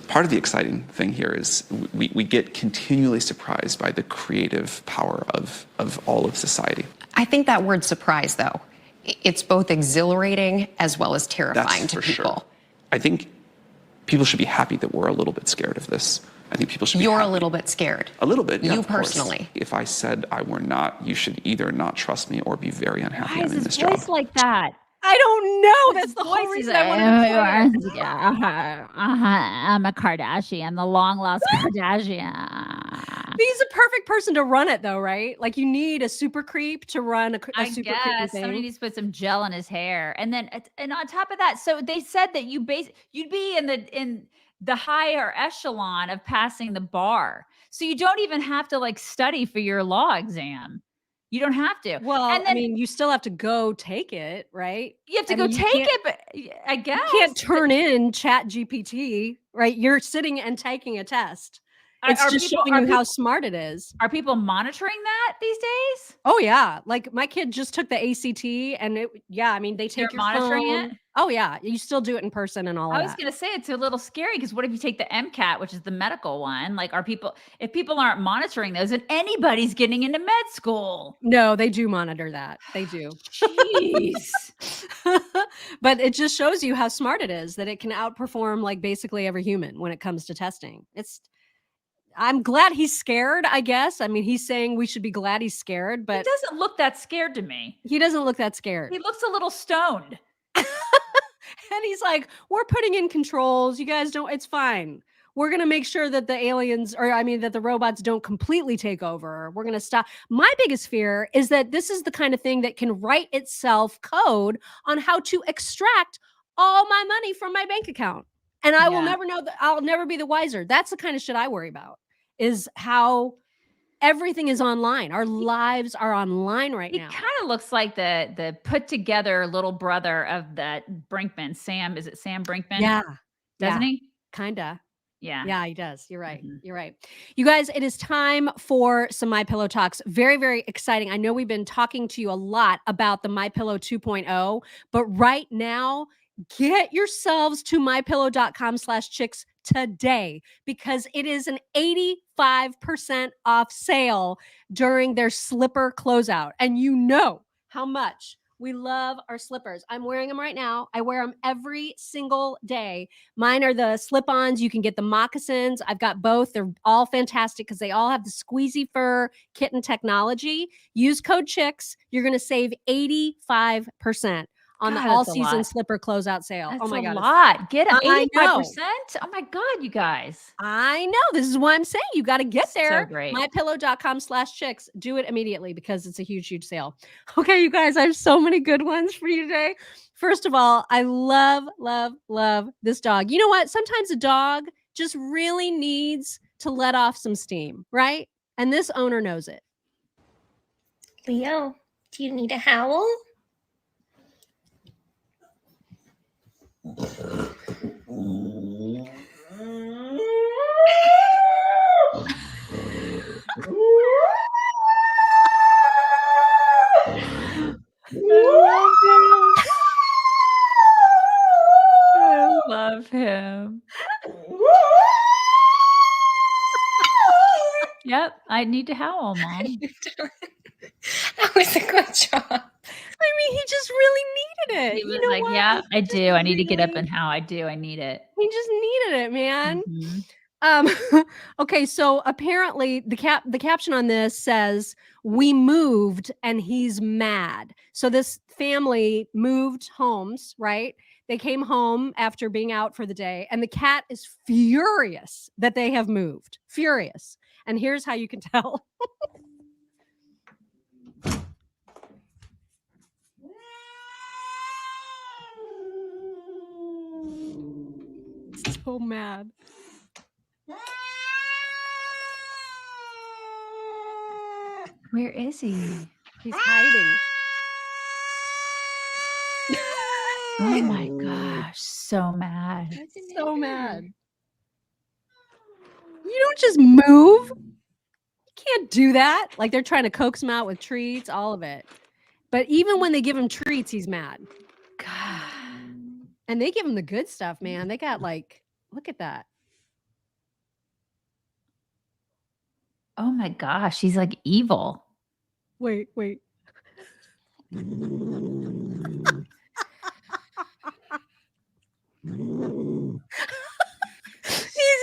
Part of the exciting thing here is we get continually surprised by the creative power of all of society. I think that word surprise, though, it's both exhilarating as well as terrifying to people. Sure. I think people should be happy that we're a little bit scared of this. I think people should be You're happy. A little bit scared. A little bit, yeah, You of course. personally. If I said I were not, you should either not trust me or be very unhappy Why I'm in is this his job. voice like that? I don't know. That's the whole reason I wanted to play it. I'm a Kardashian, the long lost Kardashian. He's a perfect person to run it, though, right? Like you need a super creep to run a super creepy thing. Somebody needs to put some gel in his hair, and on top of that, so they said that you'd be in the higher echelon of passing the bar. So you don't even have to like study for your law exam. You don't have to. Well, and then, I mean, you still have to go take it, right? you have to go take it, but I guess you can't turn in Chat GPT, right? You're sitting and taking a test. It's just showing you how smart it is. Are people monitoring that these days? Oh yeah, like my kid just took the ACT, and I mean, they take your monitoring phone. it. Oh yeah, you still do it in person and all of that. I was going to say it's a little scary because what if you take the MCAT, which is the medical one? Like, if people aren't monitoring those, and anybody's getting into med school? No, they do monitor that. They do. Jeez. But it just shows you how smart it is, that it can outperform like basically every human when it comes to testing. I'm glad he's scared, I guess. I mean, he's saying we should be glad he's scared, but he doesn't look that scared to me. He doesn't look that scared. He looks a little stoned. And he's like, we're putting in controls. You guys don't, it's fine. We're going to make sure that that the robots don't completely take over. We're going to stop. My biggest fear is that this is the kind of thing that can write itself code on how to extract all my money from my bank account. And I will never know that. I'll never be the wiser. That's the kind of shit I worry about, is how everything is online. Our lives are online right now. He kind of looks like the put together little brother of that Brinkman. Sam, is it Sam Brinkman? Yeah. Doesn't he? Kinda. Yeah. Yeah, he does. You're right. You're right. You guys, it is time for some MyPillow talks. Very, very exciting. I know we've been talking to you a lot about the MyPillow 2.0, but right now, get yourselves to mypillow.com/chicks today, because it is an 85% off sale during their slipper closeout. And you know how much we love our slippers. I'm wearing them right now. I wear them every single day. Mine are the slip-ons. You can get the moccasins. I've got both. They're all fantastic because they all have the squeezy fur kitten technology. Use code CHICKS. You're going to save 85% on the all-season slipper closeout sale. That's oh my God, a lot. Get them 85%. know. Oh my God, you guys. I know. This is why I'm saying you got to get there. So great. mypillow.com/chicks. Do it immediately because it's a huge, huge sale. Okay, you guys, I have so many good ones for you today. First of all, I love, love, love this dog. You know what? Sometimes a dog just really needs to let off some steam, right? And this owner knows it. Leo, do you need a howl? I love him. Yep, I need to howl, Mom. That was a good job. I mean, he just really needed it. He was like, what? Yeah, I do. I need to get up and howl. I do. I need it. He just needed it, man. Okay, so apparently the caption on this says, "We moved and he's mad." So this family moved homes, right? They came home after being out for the day, and the cat is furious that they have moved. Furious. And here's how you can tell. So mad. Where is he? He's hiding. Oh my gosh, so mad. So mad. You don't just move. You can't do that. Like, they're trying to coax him out with treats, all of it. But even when they give him treats, he's mad. God. And they give him the good stuff, man. They got like, look at that. Oh my gosh, he's like evil. Wait. He's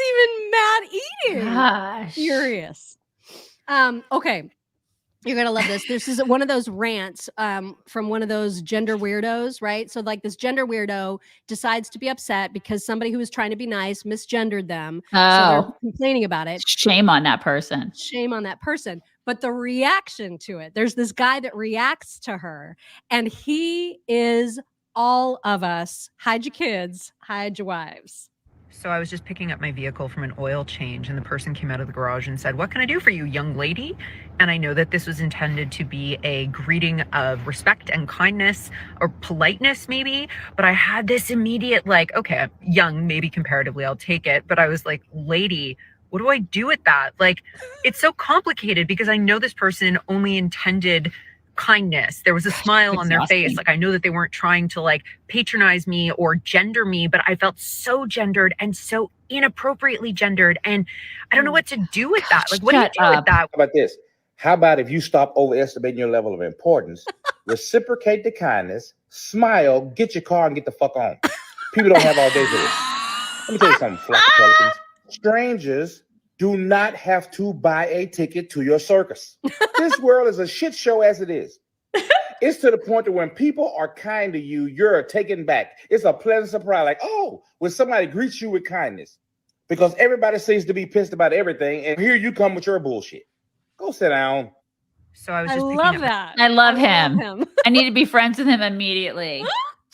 even mad eating. Gosh. Furious. Okay. You're going to love this. This is one of those rants from one of those gender weirdos, right? So like this gender weirdo decides to be upset because somebody who was trying to be nice misgendered them. Oh. So they're complaining about it. Shame on that person. Shame on that person. But the reaction to it, there's this guy that reacts to her, and he is all of us. Hide your kids, hide your wives. So I was just picking up my vehicle from an oil change, and the person came out of the garage and said, "What can I do for you, young lady?" And I know that this was intended to be a greeting of respect and kindness or politeness maybe, but I had this immediate like, okay, young, maybe comparatively, I'll take it. But I was like, lady, what do I do with that? Like, it's so complicated because I know this person only intended kindness. There was a smile on their face. Like, I know that they weren't trying to like patronize me or gender me, but I felt so gendered and so inappropriately gendered. And I don't know what to do with that. Like, what do you do with that? How about this? How about if you stop overestimating your level of importance, reciprocate the kindness, smile, get your car and get the fuck on. People don't have all day for this. Let me tell you something, flock of pelicans. Strangers do not have to buy a ticket to your circus. This world is a shit show as it is. It's to the point that when people are kind to you, you're taken back. It's a pleasant surprise. Like, oh, when somebody greets you with kindness. Because everybody seems to be pissed about everything. And here you come with your bullshit. Go sit down. So I was I just love that. I love him. I need to be friends with him immediately.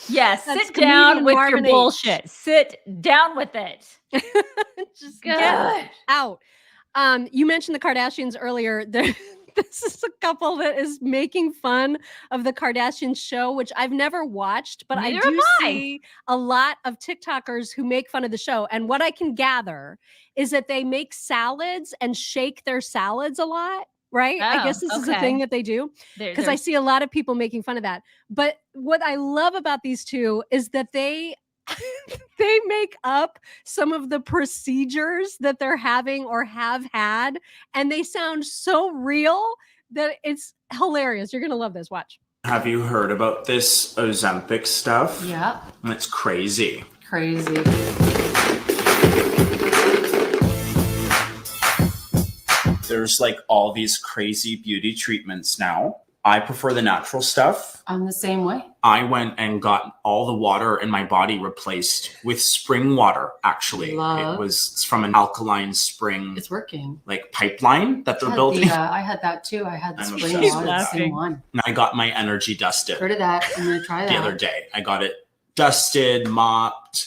Yes, That's sit down comedian with Marvin your H. bullshit. Sit down with it. Just Good. get out. You mentioned the Kardashians earlier. This is a couple that is making fun of the Kardashians show, which I've never watched, but Neither I do have I. see a lot of TikTokers who make fun of the show. And what I can gather is that they make salads and shake their salads a lot. Right? I guess this is a thing that they do because I see a lot of people making fun of that. But what I love about these two is that they make up some of the procedures that they're having or have had, and they sound so real that it's hilarious. You're going to love this. Watch. Have you heard about this Ozempic stuff? Yeah. It's crazy. Crazy. There's like all these crazy beauty treatments now. I prefer the natural stuff. I'm the same way. I went and got all the water in my body replaced with spring water, actually. Love. It was from an alkaline spring. It's working. Like pipeline that they're building. Yeah, I had that too. I had the I'm spring obsessed water, with the that. same one. And I got my energy dusted. Heard of that. I'm going to try that. The other day. I got it dusted, mopped,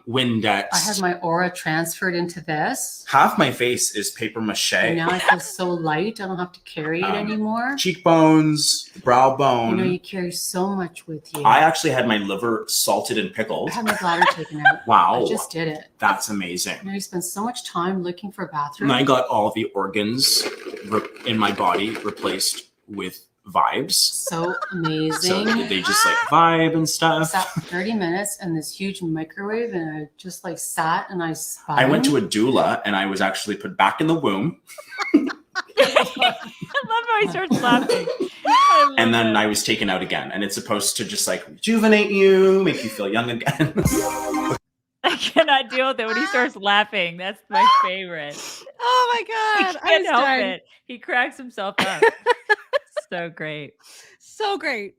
Windex. I had my aura transferred into this. Half my face is paper mache. And now I feel so light. I don't have to carry it anymore. Cheekbones, brow bone. You know, you carry so much with you. I actually had my liver salted and pickled. I had my bladder taken out. Wow. I just did it. That's amazing. You know, you spend so much time looking for a bathroom. And I got all the organs in my body replaced with vibes. So amazing. So they just like vibe and I stuff. sat for 30 minutes in this huge microwave and I just like sat and I spun. I went to a doula and I was actually put back in the womb. I love how he starts laughing. And then I was taken out again. And it's supposed to just like rejuvenate you, make you feel young again. I cannot deal with it when he starts laughing. That's my favorite. Oh my God. I can't help it. He cracks himself up. So great. So great.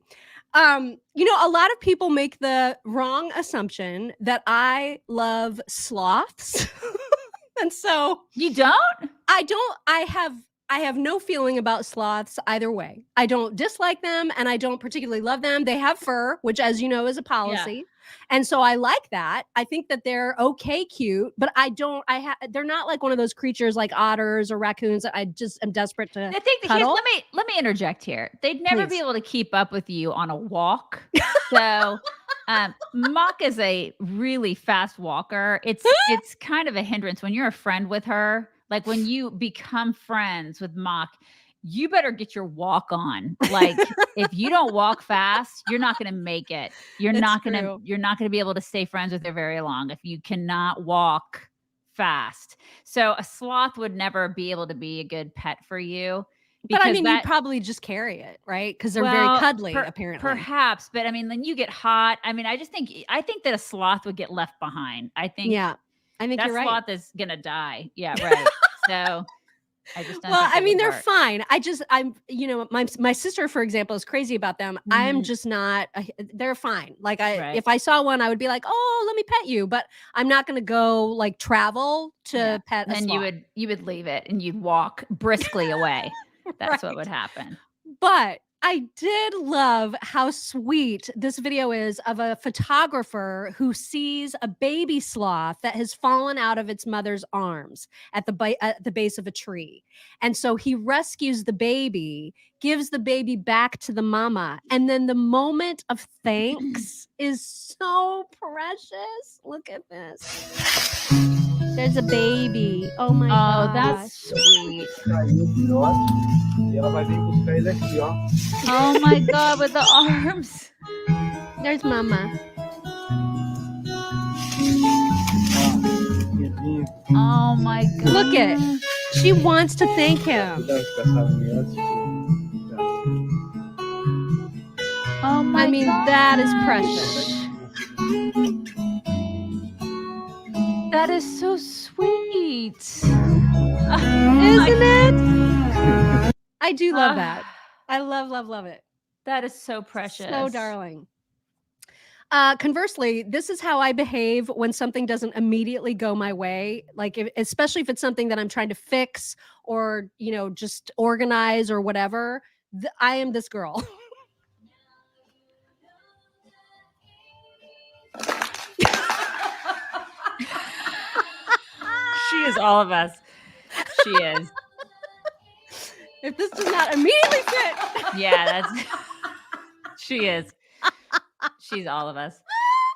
You know, a lot of people make the wrong assumption that I love sloths. And so you don't? I don't. I have no feeling about sloths either way. I don't dislike them and I don't particularly love them. They have fur, which, as you know, is a policy. Yeah. And so I like that. I think that they're okay, cute, but they're not like one of those creatures like otters or raccoons that I just am desperate to I think cuddle. Let me interject here. They'd never be able to keep up with you on a walk. So Mock is a really fast walker. It's kind of a hindrance when you're a friend with her. Like when you become friends with Mock, you better get your walk on. Like if you don't walk fast, you're not going to make it. You're not going to be able to stay friends with her very long if you cannot walk fast. So a sloth would never be able to be a good pet for you. But I mean, you'd probably just carry it, right? Because they're very cuddly, apparently. Perhaps, but I mean, then you get hot. I mean, I think that a sloth would get left behind. I think you're right. That sloth is gonna die. Yeah, right. So I just don't I mean, they're fine. I'm my sister, for example, is crazy about them. Mm-hmm. I'm just not. They're fine. Like if I saw one, I would be like, oh, let me pet you. But I'm not going to go like travel to pet a sloth. You would leave it and you'd walk briskly away. That's what would happen. But I did love how sweet this video is of a photographer who sees a baby sloth that has fallen out of its mother's arms at the base of a tree. And so he rescues the baby, gives the baby back to the mama. And then the moment of thanks is so precious. Look at this. There's a baby. Oh my god. Oh, that's sweet. Oh my god, with the arms. There's mama. Oh my god. Look at it. She wants to thank him. Oh my I mean, god. that is precious. That is so sweet. Isn't it? I do love that. I love it. That is so precious. So darling. Conversely, this is how I behave when something doesn't immediately go my way. Like, especially if it's something that I'm trying to fix or, just organize or whatever. I am this girl. She is all of us. She is. If this does not immediately fit. Yeah, she is. She's all of us.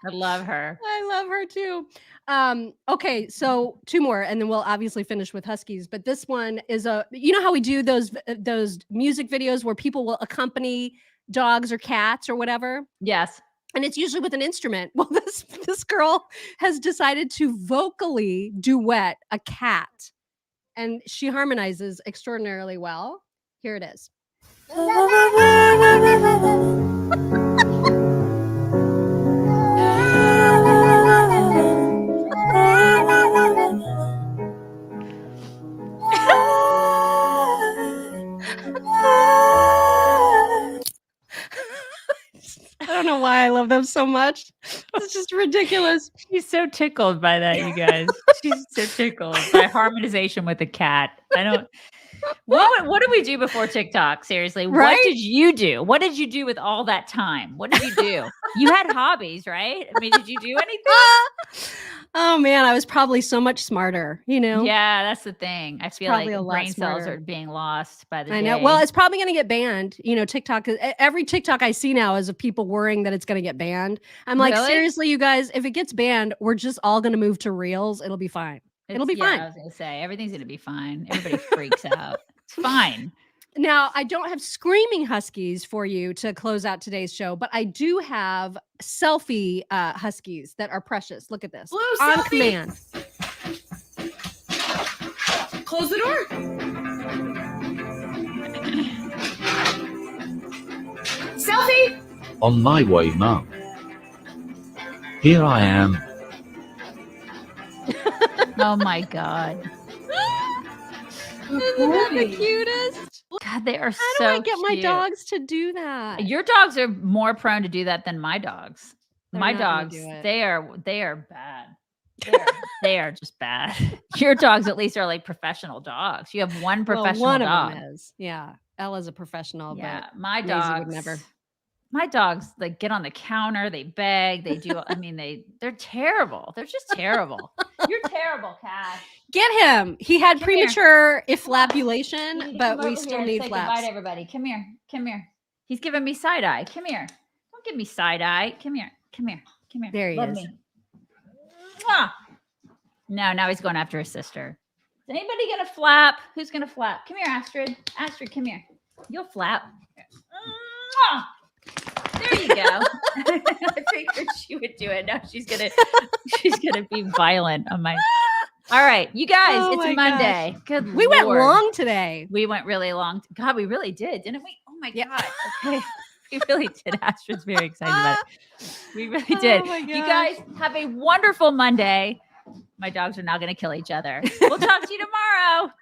I love her. I love her too. Okay, so 2 more, and then we'll obviously finish with Huskies. But this one is you know how we do those music videos where people will accompany dogs or cats or whatever? Yes. And it's usually with an instrument. Well, this girl has decided to vocally duet a cat, and she harmonizes extraordinarily well. Here it is. I don't know why I love them so much. It's just ridiculous. She's so tickled by that, you guys. She's so tickled by harmonization with a cat. I don't. What did we do before TikTok? Seriously, right? What did you do? What did you do with all that time? What did you do? You had hobbies, right? I mean, did you do anything? Oh man, I was probably so much smarter, Yeah, that's the thing. I feel like brain cells smarter. are being lost by the day. I know. Well, it's probably going to get banned. TikTok. Every TikTok I see now is of people worrying that it's going to get banned. I'm like, Really? seriously, you guys, if it gets banned, we're just all going to move to Reels. It'll be fine. It'll be fine. I was going to say, everything's going to be fine. Everybody freaks out. It's fine. Now, I don't have screaming huskies for you to close out today's show, but I do have selfie huskies that are precious. Look at this. Blue On selfie. command. Close the door. Selfie. On my way, Mum. Here I am. Oh my God. Isn't that the cutest? God, they are How so do I get my cute. dogs to do that? Your dogs are more prone to do that than my dogs. They're My not gonna dogs, do it. they are bad. They are just bad. Your dogs at least are like professional dogs. You have one professional one dog. of them is. Yeah. Ella's a professional. Yeah, but my Maisie dogs would never. My dogs like get on the counter, they beg, they do. I mean, they're terrible. They're just terrible. You're terrible, Cash. Get him. He had Come premature You efflabulation, need to but come we over still here and need say goodbye flaps. to everybody. Come here. Come here. He's giving me side eye. Come here. Don't give me side eye. Come here. Come here. Come here. There he Love is. me. Mwah. No, now he's going after his sister. Is anybody gonna flap? Who's gonna flap? Come here, Astrid. Astrid, come here. You'll flap. Mwah. There you go. I figured she would do it. Now she's gonna be violent on my. All right, you guys, Oh it's my a Monday. gosh. Good We went Lord. long today. We went really long. God, we really did, didn't we? Oh my God. Okay. We really did. Astrid's very excited about it. We really did. Oh my You gosh. guys have a wonderful Monday. My dogs are now going to kill each other. We'll talk to you tomorrow.